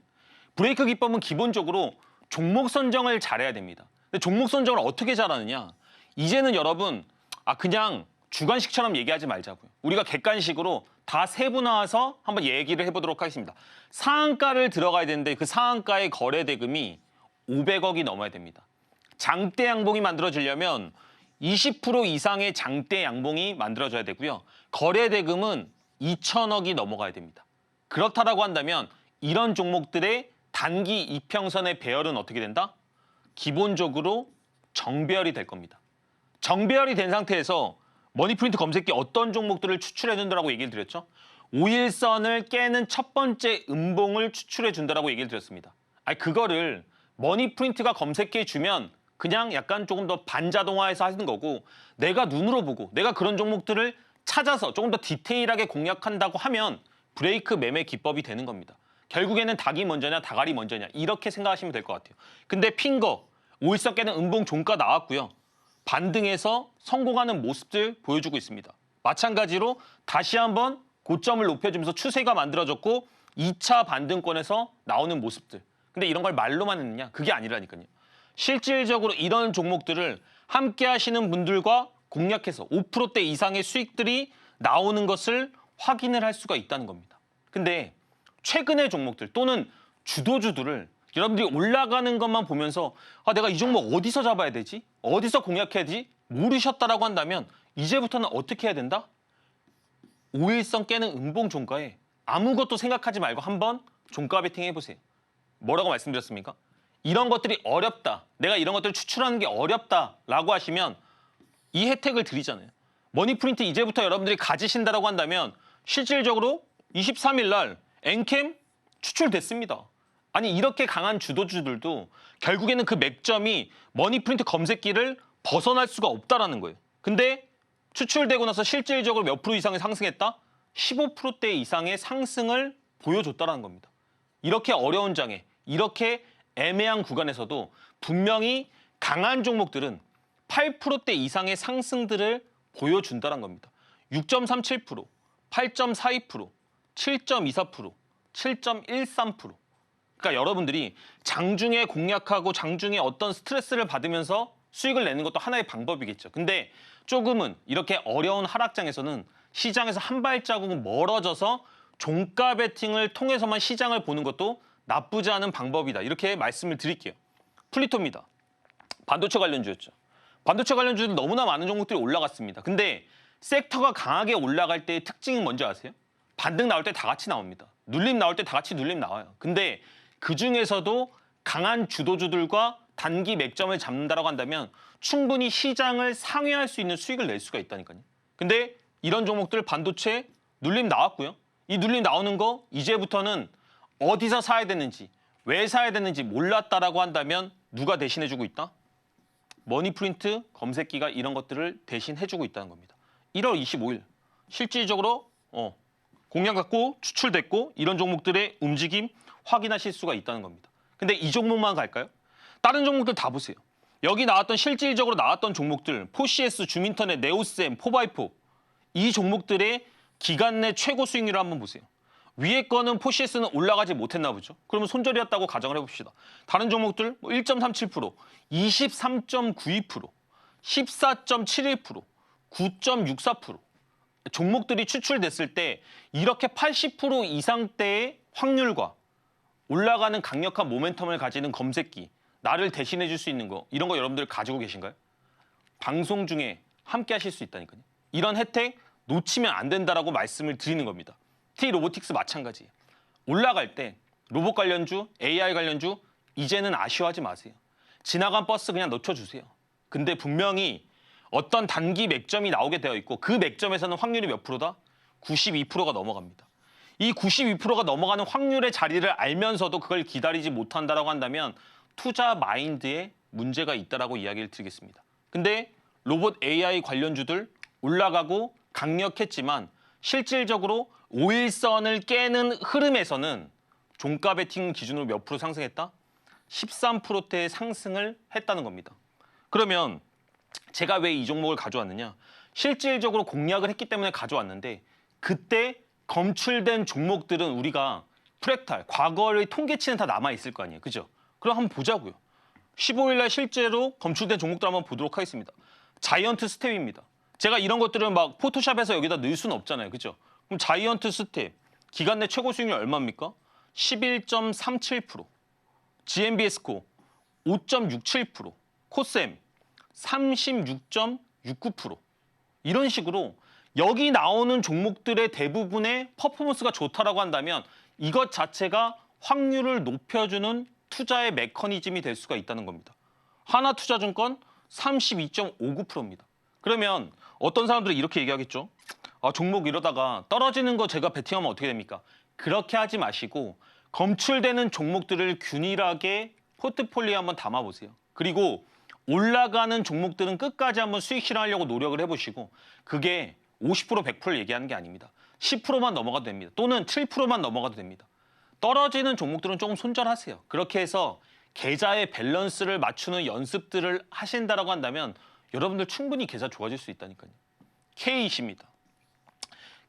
브레이크 기법은 기본적으로 종목 선정을 잘해야 됩니다. 근데 종목 선정을 어떻게 잘하느냐? 이제는 여러분 그냥 주관식처럼 얘기하지 말자고요. 우리가 객관식으로 다 세분화해서 한번 얘기를 해보도록 하겠습니다. 상한가를 들어가야 되는데 그 상한가의 거래 대금이 500억이 넘어야 됩니다. 장대 양봉이 만들어지려면 20% 이상의 장대 양봉이 만들어져야 되고요. 거래 대금은 2천억이 넘어가야 됩니다. 그렇다라고 한다면 이런 종목들의 단기 이평선의 배열은 어떻게 된다? 기본적으로 정배열이 될 겁니다. 정배열이 된 상태에서 머니프린트 검색기 어떤 종목들을 추출해 준다라고 얘기를 드렸죠? 5일선을 깨는 첫 번째 음봉을 추출해 준다라고 얘기를 드렸습니다. 그거를 머니프린트가 검색기에 주면 그냥 약간 조금 더 반자동화해서 하는 거고, 내가 눈으로 보고 내가 그런 종목들을 찾아서 조금 더 디테일하게 공략한다고 하면 브레이크 매매 기법이 되는 겁니다. 결국에는 닭이 먼저냐 다갈이 먼저냐 이렇게 생각하시면 될 것 같아요. 근데 핀거 5일선 깨는 음봉 종가 나왔고요. 반등해서 성공하는 모습들 보여주고 있습니다. 마찬가지로 다시 한번 고점을 높여주면서 추세가 만들어졌고 2차 반등권에서 나오는 모습들. 근데 이런 걸 말로만 했느냐? 그게 아니라니까요. 실질적으로 이런 종목들을 함께 하시는 분들과 공략해서 5%대 이상의 수익들이 나오는 것을 확인을 할 수가 있다는 겁니다. 근데 최근의 종목들 또는 주도주들을 여러분들이 올라가는 것만 보면서 내가 이 종목 어디서 잡아야 되지? 어디서 공략해야 되지? 모르셨다라고 한다면 이제부터는 어떻게 해야 된다? 5일선 깨는 음봉 종가에 아무것도 생각하지 말고 한번 종가 베팅 해보세요. 뭐라고 말씀드렸습니까? 이런 것들이 어렵다. 내가 이런 것들을 추출하는 게 어렵다라고 하시면 이 혜택을 드리잖아요. 머니프린트 이제부터 여러분들이 가지신다라고 한다면 실질적으로 23일 날 엔캠 추출됐습니다. 이렇게 강한 주도주들도 결국에는 그 맥점이 머니프린트 검색기를 벗어날 수가 없다라는 거예요. 근데 추출되고 나서 실질적으로 몇 프로 이상의 상승했다? 15%대 이상의 상승을 보여줬다라는 겁니다. 이렇게 어려운 장에, 이렇게 애매한 구간에서도 분명히 강한 종목들은 8%대 이상의 상승들을 보여준다는 겁니다. 6.37%, 8.42%, 7.24%, 7.13%. 그러니까 여러분들이 장중에 공략하고 장중에 어떤 스트레스를 받으면서 수익을 내는 것도 하나의 방법이겠죠. 근데 조금은 이렇게 어려운 하락장에서는 시장에서 한 발자국은 멀어져서 종가 베팅을 통해서만 시장을 보는 것도 나쁘지 않은 방법이다. 이렇게 말씀을 드릴게요. 플리토입니다. 반도체 관련주였죠. 반도체 관련주들 너무나 많은 종목들이 올라갔습니다. 근데 섹터가 강하게 올라갈 때의 특징은 뭔지 아세요? 반등 나올 때 다 같이 나옵니다. 눌림 나올 때 다 같이 눌림 나와요. 근데 그중에서도 강한 주도주들과 단기 맥점을 잡는다라고 한다면 충분히 시장을 상회할 수 있는 수익을 낼 수가 있다니까요. 근데 이런 종목들 반도체 눌림 나왔고요. 이 눌림 나오는 거 이제부터는 어디서 사야 되는지, 왜 사야 되는지 몰랐다라고 한다면 누가 대신해주고 있다? 머니프린트 검색기가 이런 것들을 대신해주고 있다는 겁니다. 1월 25일 실질적으로 공략 갖고 추출됐고 이런 종목들의 움직임 확인하실 수가 있다는 겁니다. 근데 이 종목만 갈까요? 다른 종목들 다 보세요. 여기 나왔던 실질적으로 나왔던 종목들 포시에스, 주민터넷, 네오셈, 포바이포 이 종목들의 기간 내 최고 수익률을 한번 보세요. 위에 거는 포시에스는 올라가지 못했나 보죠. 그러면 손절이었다고 가정을 해봅시다. 다른 종목들 1.37%, 23.92%, 14.71%, 9.64% 종목들이 추출됐을 때 이렇게 80% 이상대의 확률과 올라가는 강력한 모멘텀을 가지는 검색기 나를 대신해 줄 수 있는 거 이런 거 여러분들 가지고 계신가요? 방송 중에 함께 하실 수 있다니까요. 이런 혜택 놓치면 안 된다라고 말씀을 드리는 겁니다. T-로보틱스 마찬가지예요. 올라갈 때 로봇 관련주, AI 관련주 이제는 아쉬워하지 마세요. 지나간 버스 그냥 놓쳐주세요. 근데 분명히 어떤 단기 맥점이 나오게 되어 있고 그 맥점에서는 확률이 몇 프로다? 92%가 넘어갑니다. 이 92%가 넘어가는 확률의 자리를 알면서도 그걸 기다리지 못한다라고 한다면 투자 마인드에 문제가 있다라고 이야기를 드리겠습니다. 근데 로봇 AI 관련주들 올라가고 강력했지만 실질적으로 5일선을 깨는 흐름에서는 종가 베팅 기준으로 몇 프로 상승했다? 13%대의 상승을 했다는 겁니다. 그러면 제가 왜 이 종목을 가져왔느냐? 실질적으로 공략을 했기 때문에 가져왔는데 그때 검출된 종목들은 우리가 프랙탈, 과거의 통계치는 다 남아있을 거 아니에요. 그죠? 그럼 한번 보자고요. 15일 날 실제로 검출된 종목들 한번 보도록 하겠습니다. 자이언트 스텝입니다. 제가 이런 것들은 막 포토샵에서 여기다 넣을 수는 없잖아요. 그죠? 그럼 자이언트 스텝 기간 내 최고 수익률 얼마입니까? 11.37%. GMB스코 5.67%. 코셈 36.69%. 이런 식으로 여기 나오는 종목들의 대부분의 퍼포먼스가 좋다라고 한다면 이것 자체가 확률을 높여주는 투자의 메커니즘이 될 수가 있다는 겁니다. 하나투자증권 32.59%입니다. 그러면 어떤 사람들이 이렇게 얘기하겠죠. 아, 종목 이러다가 떨어지는 거 제가 베팅하면 어떻게 됩니까? 그렇게 하지 마시고 검출되는 종목들을 균일하게 포트폴리오에 한번 담아보세요. 그리고 올라가는 종목들은 끝까지 한번 수익 실현하려고 노력을 해보시고 그게 50% 100%를 얘기하는 게 아닙니다. 10%만 넘어가도 됩니다. 또는 7%만 넘어가도 됩니다. 떨어지는 종목들은 조금 손절하세요. 그렇게 해서 계좌의 밸런스를 맞추는 연습들을 하신다라고 한다면 여러분들 충분히 계좌 좋아질 수 있다니까요. KC입니다.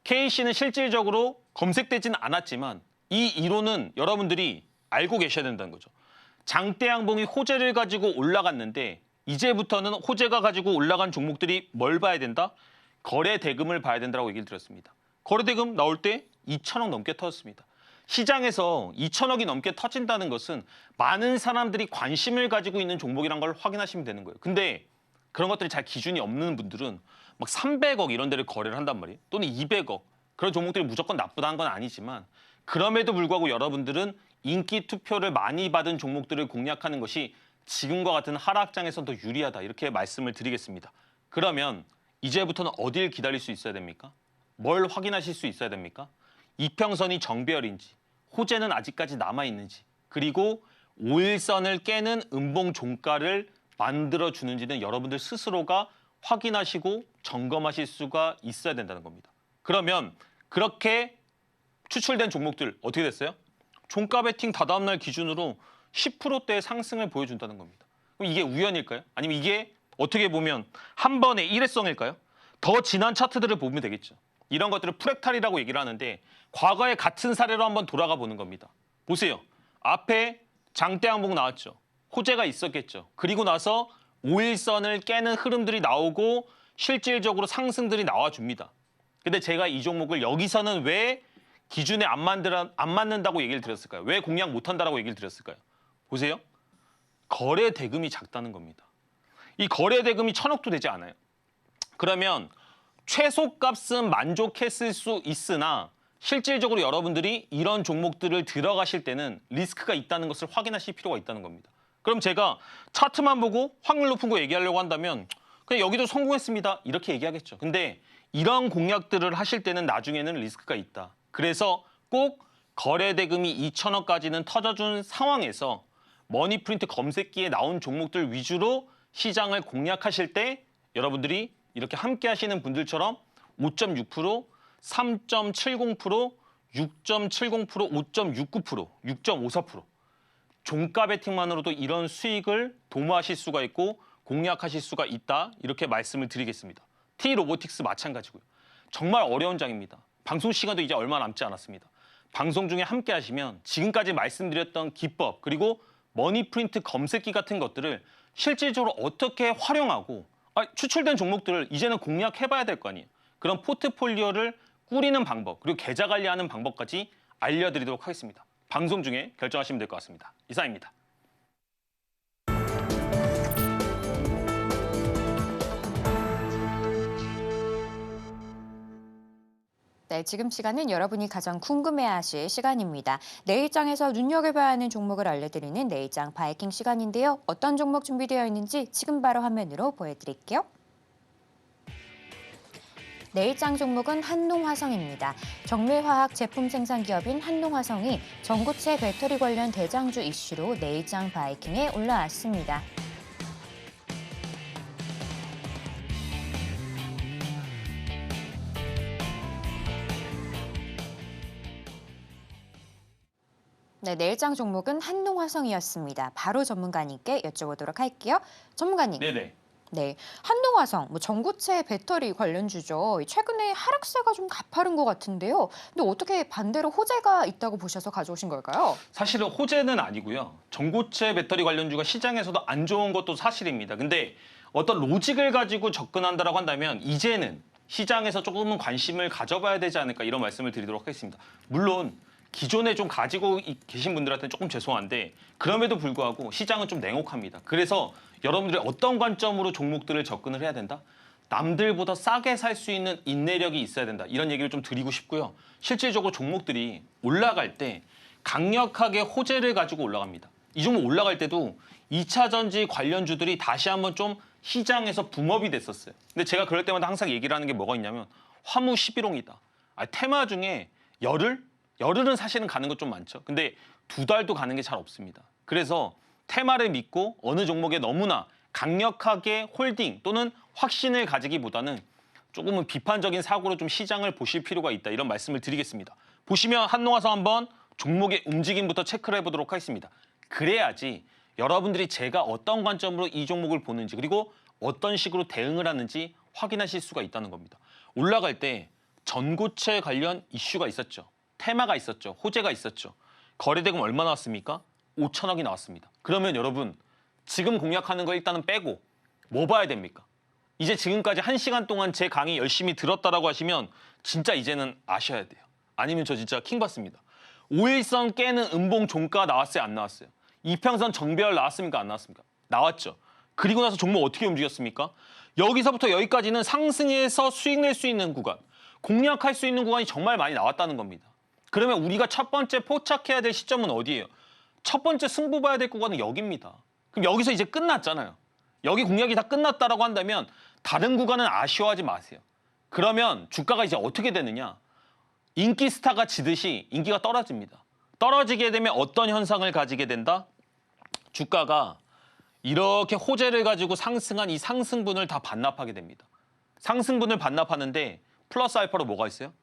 KC는 실질적으로 검색되지는 않았지만 이 이론은 여러분들이 알고 계셔야 된다는 거죠. 장대양봉이 호재를 가지고 올라갔는데 이제부터는 호재가 가지고 올라간 종목들이 뭘 봐야 된다? 거래 대금을 봐야 된다고 얘기를 드렸습니다. 거래 대금 나올 때 2천억 넘게 터졌습니다. 시장에서 2천억이 넘게 터진다는 것은 많은 사람들이 관심을 가지고 있는 종목이란 걸 확인하시면 되는 거예요. 근데 그런 것들이 잘 기준이 없는 분들은 막 300억 이런 데를 거래를 한단 말이에요. 또는 200억. 그런 종목들이 무조건 나쁘다는 건 아니지만 그럼에도 불구하고 여러분들은 인기 투표를 많이 받은 종목들을 공략하는 것이 지금과 같은 하락장에선 더 유리하다. 이렇게 말씀을 드리겠습니다. 그러면 이제부터는 어딜 기다릴 수 있어야 됩니까? 뭘 확인하실 수 있어야 됩니까? 이평선이 정배열인지, 호재는 아직까지 남아있는지, 그리고 5일선을 깨는 음봉 종가를 만들어주는지는 여러분들 스스로가 확인하시고 점검하실 수가 있어야 된다는 겁니다. 그러면 그렇게 추출된 종목들 어떻게 됐어요? 종가 베팅 다다음 날 기준으로 10%대의 상승을 보여준다는 겁니다. 그럼 이게 우연일까요? 아니면 이게 어떻게 보면 한 번의 일회성일까요? 더 지난 차트들을 보면 되겠죠. 이런 것들을 프랙탈이라고 얘기를 하는데 과거의 같은 사례로 한번 돌아가 보는 겁니다. 보세요. 앞에 장대양봉 나왔죠. 호재가 있었겠죠. 그리고 나서 5일선을 깨는 흐름들이 나오고 실질적으로 상승들이 나와줍니다. 근데 제가 이 종목을 여기서는 왜 기준에 안 맞는다고 얘기를 드렸을까요? 왜 공략 못한다고 얘기를 드렸을까요? 보세요. 거래 대금이 작다는 겁니다. 이 거래 대금이 1,000억도 되지 않아요. 그러면 최소값은 만족했을 수 있으나 실질적으로 여러분들이 이런 종목들을 들어가실 때는 리스크가 있다는 것을 확인하실 필요가 있다는 겁니다. 그럼 제가 차트만 보고 확률 높은 거 얘기하려고 한다면 그냥 여기도 성공했습니다. 이렇게 얘기하겠죠. 근데 이런 공략들을 하실 때는 나중에는 리스크가 있다. 그래서 꼭 거래 대금이 2천억까지는 터져준 상황에서 머니프린트 검색기에 나온 종목들 위주로 시장을 공략하실 때 여러분들이 이렇게 함께 하시는 분들처럼 5.6%, 3.70%, 6.70%, 5.69%, 6.54% 종가 베팅만으로도 이런 수익을 도모하실 수가 있고 공략하실 수가 있다. 이렇게 말씀을 드리겠습니다. T로보틱스 마찬가지고요. 정말 어려운 장입니다. 방송 시간도 이제 얼마 남지 않았습니다. 방송 중에 함께 하시면 지금까지 말씀드렸던 기법 그리고 머니프린트 검색기 같은 것들을 실질적으로 어떻게 활용하고 추출된 종목들을 이제는 공략해봐야 될 거 아니에요. 그런 포트폴리오를 꾸리는 방법 그리고 계좌 관리하는 방법까지 알려드리도록 하겠습니다. 방송 중에 결정하시면 될 것 같습니다. 이상입니다. 네, 지금 시간은 여러분이 가장 궁금해하실 시간입니다. 내일장에서 눈여겨봐야 하는 종목을 알려드리는 내일장 바이킹 시간인데요. 어떤 종목 준비되어 있는지 지금 바로 화면으로 보여드릴게요. 내일장 종목은 한농화성입니다. 정밀화학 제품 생산 기업인 한농화성이 전고체 배터리 관련 대장주 이슈로 내일장 바이킹에 올라왔습니다. 네, 내일장 종목은 한농화성이었습니다. 바로 전문가님께 여쭤보도록 할게요. 전문가님. 네네. 네, 한농화성, 전고체 배터리 관련주죠. 최근에 하락세가 좀 가파른 것 같은데요. 근데 어떻게 반대로 호재가 있다고 보셔서 가져오신 걸까요? 사실은 호재는 아니고요. 전고체 배터리 관련주가 시장에서도 안 좋은 것도 사실입니다. 근데 어떤 로직을 가지고 접근한다라고 한다면 이제는 시장에서 조금은 관심을 가져봐야 되지 않을까 이런 말씀을 드리도록 하겠습니다. 물론 기존에 좀 가지고 계신 분들한테는 조금 죄송한데 그럼에도 불구하고 시장은 좀 냉혹합니다. 그래서 여러분들이 어떤 관점으로 종목들을 접근을 해야 된다? 남들보다 싸게 살 수 있는 인내력이 있어야 된다. 이런 얘기를 좀 드리고 싶고요. 실질적으로 종목들이 올라갈 때 강력하게 호재를 가지고 올라갑니다. 이 종목 올라갈 때도 2차 전지 관련주들이 다시 한번 좀 시장에서 붐업이 됐었어요. 근데 제가 그럴 때마다 항상 얘기를 하는 게 뭐가 있냐면 화무 11홍이다. 테마 중에 열흘은 사실은 가는 것 좀 많죠. 근데 2달도 가는 게 잘 없습니다. 그래서 테마를 믿고 어느 종목에 너무나 강력하게 홀딩 또는 확신을 가지기보다는 조금은 비판적인 사고로 좀 시장을 보실 필요가 있다. 이런 말씀을 드리겠습니다. 보시면 한농화성 한번 종목의 움직임부터 체크를 해보도록 하겠습니다. 그래야지 여러분들이 제가 어떤 관점으로 이 종목을 보는지 그리고 어떤 식으로 대응을 하는지 확인하실 수가 있다는 겁니다. 올라갈 때 전고체 관련 이슈가 있었죠. 테마가 있었죠. 호재가 있었죠. 거래대금 얼마 나왔습니까? 5천억이 나왔습니다. 그러면 여러분 지금 공략하는 거 일단은 빼고 뭐 봐야 됩니까? 이제 지금까지 1시간 동안 제 강의 열심히 들었다라고 하시면 진짜 이제는 아셔야 돼요. 아니면 저 진짜 킹 받습니다. 5일선 깨는 음봉 종가 나왔어요? 안 나왔어요? 이평선 정배열 나왔습니까? 안 나왔습니까? 나왔죠. 그리고 나서 종목 어떻게 움직였습니까? 여기서부터 여기까지는 상승해서 수익 낼 수 있는 구간, 공략할 수 있는 구간이 정말 많이 나왔다는 겁니다. 그러면 우리가 첫 번째 포착해야 될 시점은 어디예요? 첫 번째 승부 봐야 될 구간은 여기입니다. 그럼 여기서 이제 끝났잖아요. 여기 공략이 다 끝났다라고 한다면 다른 구간은 아쉬워하지 마세요. 그러면 주가가 이제 어떻게 되느냐? 인기 스타가 지듯이 인기가 떨어집니다. 떨어지게 되면 어떤 현상을 가지게 된다? 주가가 이렇게 호재를 가지고 상승한 이 상승분을 다 반납하게 됩니다. 상승분을 반납하는데 플러스 알파로 뭐가 있어요?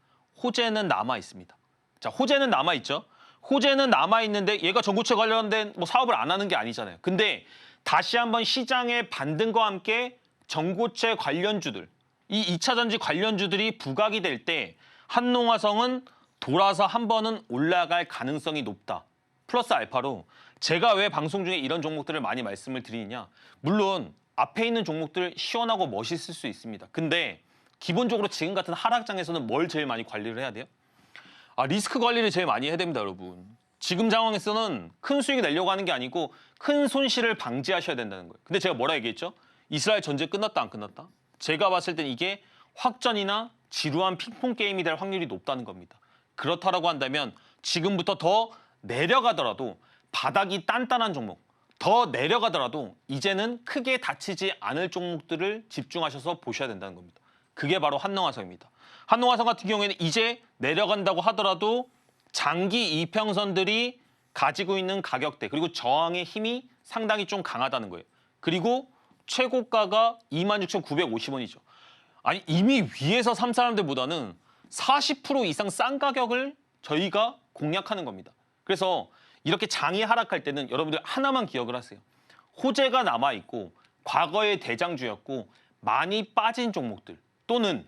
호재는 남아 있습니다. 자, 호재는 남아 있죠. 호재는 남아 있는데 얘가 전고체 관련된 사업을 안 하는 게 아니잖아요. 근데 다시 한번 시장의 반등과 함께 전고체 관련주들, 이 2차 전지 관련주들이 부각이 될 때 한농화성은 돌아서 한 번은 올라갈 가능성이 높다. 플러스 알파로 제가 왜 방송 중에 이런 종목들을 많이 말씀을 드리느냐. 물론 앞에 있는 종목들 시원하고 멋있을 수 있습니다. 근데 기본적으로 지금 같은 하락장에서는 뭘 제일 많이 관리를 해야 돼요? 리스크 관리를 제일 많이 해야 됩니다, 여러분. 지금 상황에서는 큰 수익을 내려고 하는 게 아니고 큰 손실을 방지하셔야 된다는 거예요. 근데 제가 뭐라 얘기했죠? 이스라엘 전쟁 끝났다 안 끝났다? 제가 봤을 땐 이게 확전이나 지루한 핑퐁 게임이 될 확률이 높다는 겁니다. 그렇다라고 한다면 지금부터 더 내려가더라도 바닥이 단단한 종목, 더 내려가더라도 이제는 크게 다치지 않을 종목들을 집중하셔서 보셔야 된다는 겁니다. 그게 바로 한농화성입니다. 한농화성 같은 경우에는 이제 내려간다고 하더라도 장기 이평선들이 가지고 있는 가격대 그리고 저항의 힘이 상당히 좀 강하다는 거예요. 그리고 최고가가 26,950원이죠. 아니 이미 위에서 산 사람들보다는 40% 이상 싼 가격을 저희가 공략하는 겁니다. 그래서 이렇게 장이 하락할 때는 여러분들 하나만 기억을 하세요. 호재가 남아있고 과거의 대장주였고 많이 빠진 종목들 또는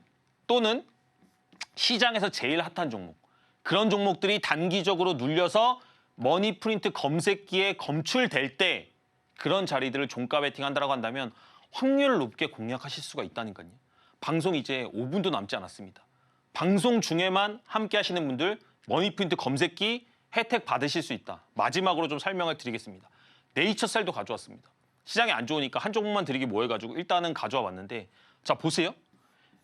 시장에서 제일 핫한 종목 그런 종목들이 단기적으로 눌려서 머니프린트 검색기에 검출될 때 그런 자리들을 종가 베팅한다고 한다면 확률 높게 공략하실 수가 있다니까요. 방송 이제 5분도 남지 않았습니다. 방송 중에만 함께 하시는 분들 머니프린트 검색기 혜택 받으실 수 있다. 마지막으로 좀 설명을 드리겠습니다. 네이처셀도 가져왔습니다. 시장이 안 좋으니까 한 종목만 드리기 뭐해가지고 일단은 가져와 봤는데 자 보세요.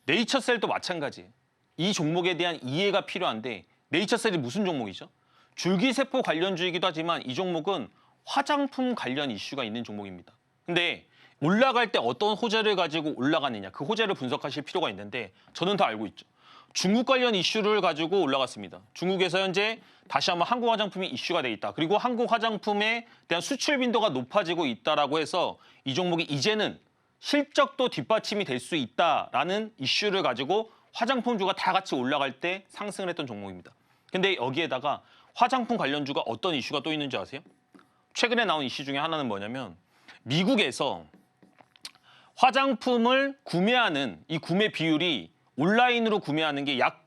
네이처셀도 마찬가지예요. 이 종목에 대한 이해가 필요한데 네이처셀이 무슨 종목이죠? 줄기세포 관련주이기도 하지만 이 종목은 화장품 관련 이슈가 있는 종목입니다. 근데 올라갈 때 어떤 호재를 가지고 올라가느냐 그 호재를 분석하실 필요가 있는데 저는 다 알고 있죠. 중국 관련 이슈를 가지고 올라갔습니다. 중국에서 현재 다시 한번 한국 화장품이 이슈가 돼 있다. 그리고 한국 화장품에 대한 수출 빈도가 높아지고 있다라고 해서 이 종목이 이제는 실적도 뒷받침이 될 수 있다라는 이슈를 가지고 화장품주가 다 같이 올라갈 때 상승을 했던 종목입니다. 근데 여기에다가 화장품 관련주가 어떤 이슈가 또 있는지 아세요? 최근에 나온 이슈 중에 하나는 뭐냐면 미국에서 화장품을 구매하는 이 구매 비율이 온라인으로 구매하는 게 약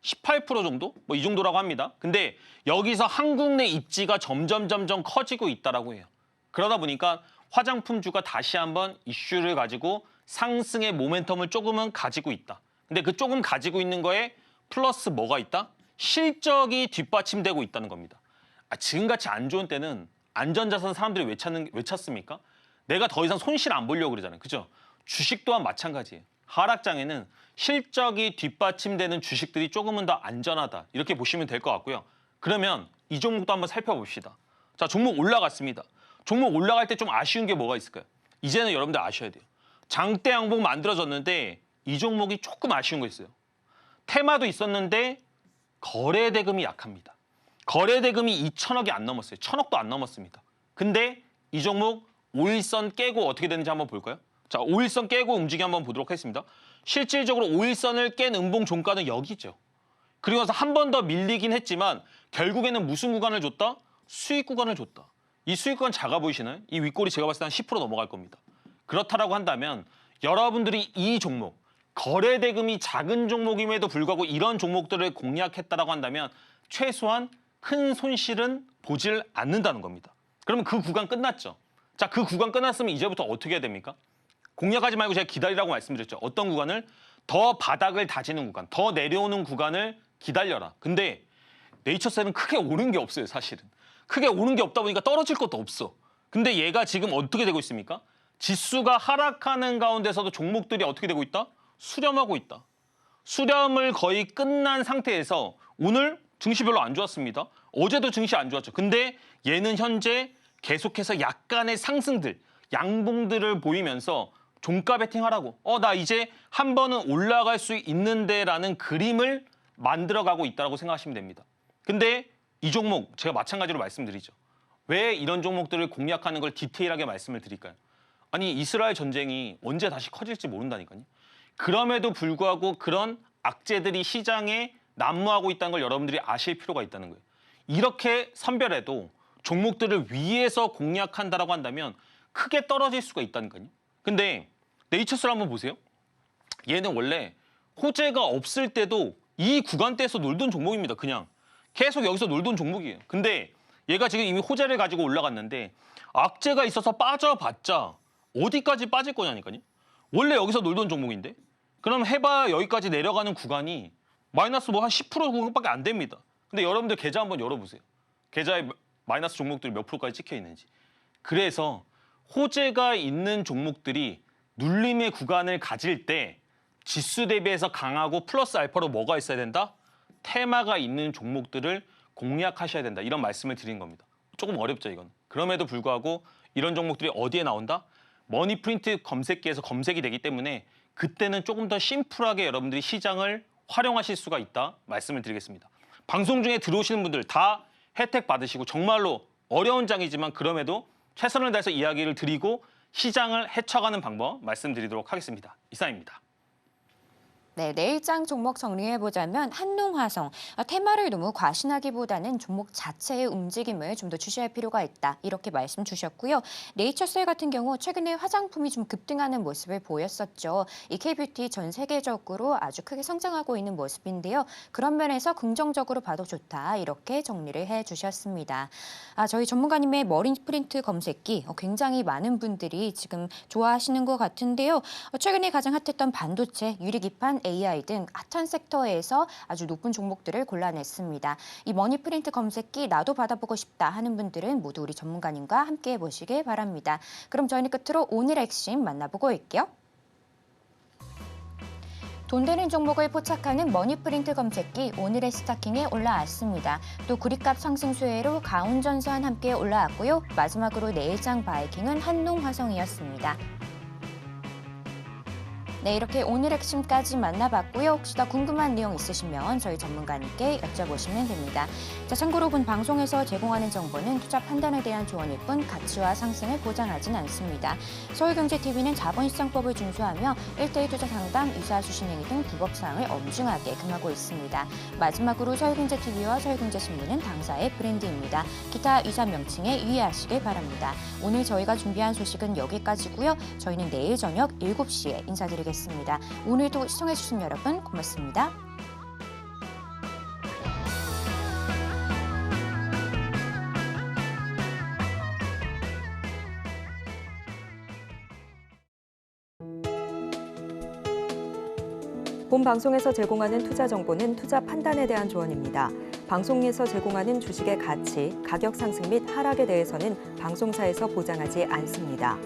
18% 정도? 뭐 이 정도라고 합니다. 근데 여기서 한국 내 입지가 점점 커지고 있다라고 해요. 그러다 보니까 화장품주가 다시 한번 이슈를 가지고 상승의 모멘텀을 조금은 가지고 있다. 근데 그 조금 가지고 있는 거에 플러스 뭐가 있다? 실적이 뒷받침되고 있다는 겁니다. 지금같이 안 좋은 때는 안전자산 사람들이 왜 찾습니까? 내가 더 이상 손실 안 보려고 그러잖아요. 그죠? 주식 또한 마찬가지예요. 하락장에는 실적이 뒷받침되는 주식들이 조금은 더 안전하다. 이렇게 보시면 될 것 같고요. 그러면 이 종목도 한번 살펴봅시다. 자, 종목 올라갔습니다. 종목 올라갈 때 좀 아쉬운 게 뭐가 있을까요? 이제는 여러분들 아셔야 돼요. 장대 양봉 만들어졌는데 이 종목이 조금 아쉬운 거 있어요. 테마도 있었는데 거래 대금이 약합니다. 거래 대금이 2천억이 안 넘었어요. 1,000억도 안 넘었습니다. 근데 이 종목 5일선 깨고 어떻게 되는지 한번 볼까요? 자, 5일선 깨고 움직임 한번 보도록 하겠습니다. 실질적으로 5일선을 깬 음봉 종가는 여기죠. 그리고 나서 한 번 더 밀리긴 했지만 결국에는 무슨 구간을 줬다? 수익 구간을 줬다. 이 수익 구간 작아 보이시나요? 이 윗골이 제가 봤을 때 한 10% 넘어갈 겁니다. 그렇다라고 한다면 여러분들이 이 종목, 거래 대금이 작은 종목임에도 불구하고 이런 종목들을 공략했다라고 한다면 최소한 큰 손실은 보질 않는다는 겁니다. 그러면 그 구간 끝났죠. 자, 그 구간 끝났으면 이제부터 어떻게 해야 됩니까? 공략하지 말고 제가 기다리라고 말씀드렸죠. 어떤 구간을? 더 바닥을 다지는 구간, 더 내려오는 구간을 기다려라. 근데 네이처셀은 크게 오른 게 없어요, 사실은. 크게 오른 게 없다 보니까 떨어질 것도 없어. 근데 얘가 지금 어떻게 되고 있습니까? 지수가 하락하는 가운데서도 종목들이 어떻게 되고 있다? 수렴하고 있다. 수렴을 거의 끝난 상태에서 오늘 증시 별로 안 좋았습니다. 어제도 증시 안 좋았죠. 근데 얘는 현재 계속해서 약간의 상승들, 양봉들을 보이면서 종가 베팅하라고. 나 이제 한 번은 올라갈 수 있는데라는 그림을 만들어가고 있다고 생각하시면 됩니다. 근데 이 종목 제가 마찬가지로 말씀드리죠. 왜 이런 종목들을 공략하는 걸 디테일하게 말씀을 드릴까요? 아니 이스라엘 전쟁이 언제 다시 커질지 모른다니까요. 그럼에도 불구하고 그런 악재들이 시장에 난무하고 있다는 걸 여러분들이 아실 필요가 있다는 거예요. 이렇게 선별해도 종목들을 위에서 공략한다라고 한다면 크게 떨어질 수가 있다니까요. 근데 네이처스를 한번 보세요. 얘는 원래 호재가 없을 때도 이 구간대에서 놀던 종목입니다. 그냥 계속 여기서 놀던 종목이에요. 근데 얘가 지금 이미 호재를 가지고 올라갔는데 악재가 있어서 빠져봤자 어디까지 빠질 거냐니까요. 원래 여기서 놀던 종목인데 그럼 해봐야 여기까지 내려가는 구간이 마이너스 뭐 한 10% 구간밖에 안 됩니다. 근데 여러분들 계좌 한번 열어보세요. 계좌에 마이너스 종목들이 몇 프로까지 찍혀 있는지. 그래서 호재가 있는 종목들이 눌림의 구간을 가질 때 지수 대비해서 강하고 플러스 알파로 뭐가 있어야 된다? 테마가 있는 종목들을 공략하셔야 된다. 이런 말씀을 드린 겁니다. 조금 어렵죠, 이건. 그럼에도 불구하고 이런 종목들이 어디에 나온다? 머니프린트 검색기에서 검색이 되기 때문에 그때는 조금 더 심플하게 여러분들이 시장을 활용하실 수가 있다 말씀을 드리겠습니다. 방송 중에 들어오시는 분들 다 혜택 받으시고 정말로 어려운 장이지만 그럼에도 최선을 다해서 이야기를 드리고 시장을 헤쳐가는 방법 말씀드리도록 하겠습니다. 이상입니다. 네, 내일장 종목 정리해보자면 한농화성, 테마를 너무 과신하기보다는 종목 자체의 움직임을 좀 더 주시할 필요가 있다. 이렇게 말씀 주셨고요. 네이처셀 같은 경우 최근에 화장품이 좀 급등하는 모습을 보였었죠. 이 K뷰티 전 세계적으로 아주 크게 성장하고 있는 모습인데요. 그런 면에서 긍정적으로 봐도 좋다. 이렇게 정리를 해주셨습니다. 저희 전문가님의 머니프린트 검색기 굉장히 많은 분들이 지금 좋아하시는 것 같은데요. 최근에 가장 핫했던 반도체, 유리기판, AI 등 핫한 섹터에서 아주 높은 종목들을 골라냈습니다. 이 머니프린트 검색기 나도 받아보고 싶다 하는 분들은 모두 우리 전문가님과 함께 해보시길 바랍니다. 그럼 저희는 끝으로 오늘 핵심 만나보고 올게요. 돈 되는 종목을 포착하는 머니프린트 검색기 오늘의 스타킹에 올라왔습니다. 또 구리값 상승 수혜로 가온전선 함께 올라왔고요. 마지막으로 내일장 바이킹은 한농화성이었습니다. 네, 이렇게 오늘 핵심까지 만나봤고요. 혹시 더 궁금한 내용 있으시면 저희 전문가님께 여쭤보시면 됩니다. 자, 참고로 본 방송에서 제공하는 정보는 투자 판단에 대한 조언일 뿐 가치와 상승을 보장하진 않습니다. 서울경제TV는 자본시장법을 준수하며 1대1 투자 상담, 이사 수신 행위 등 불법사항을 엄중하게 금하고 있습니다. 마지막으로 서울경제TV와 서울경제신문은 당사의 브랜드입니다. 기타 이사 명칭에 유의하시길 바랍니다. 오늘 저희가 준비한 소식은 여기까지고요. 저희는 내일 저녁 7시에 인사드리겠습니다. 오늘도 시청해주신 여러분 고맙습니다. 본 방송에서 제공하는 투자 정보는 투자 판단에 대한 조언입니다. 방송에서 제공하는 주식의 가치, 가격 상승 및 하락에 대해서는 방송사에서 보장하지 않습니다.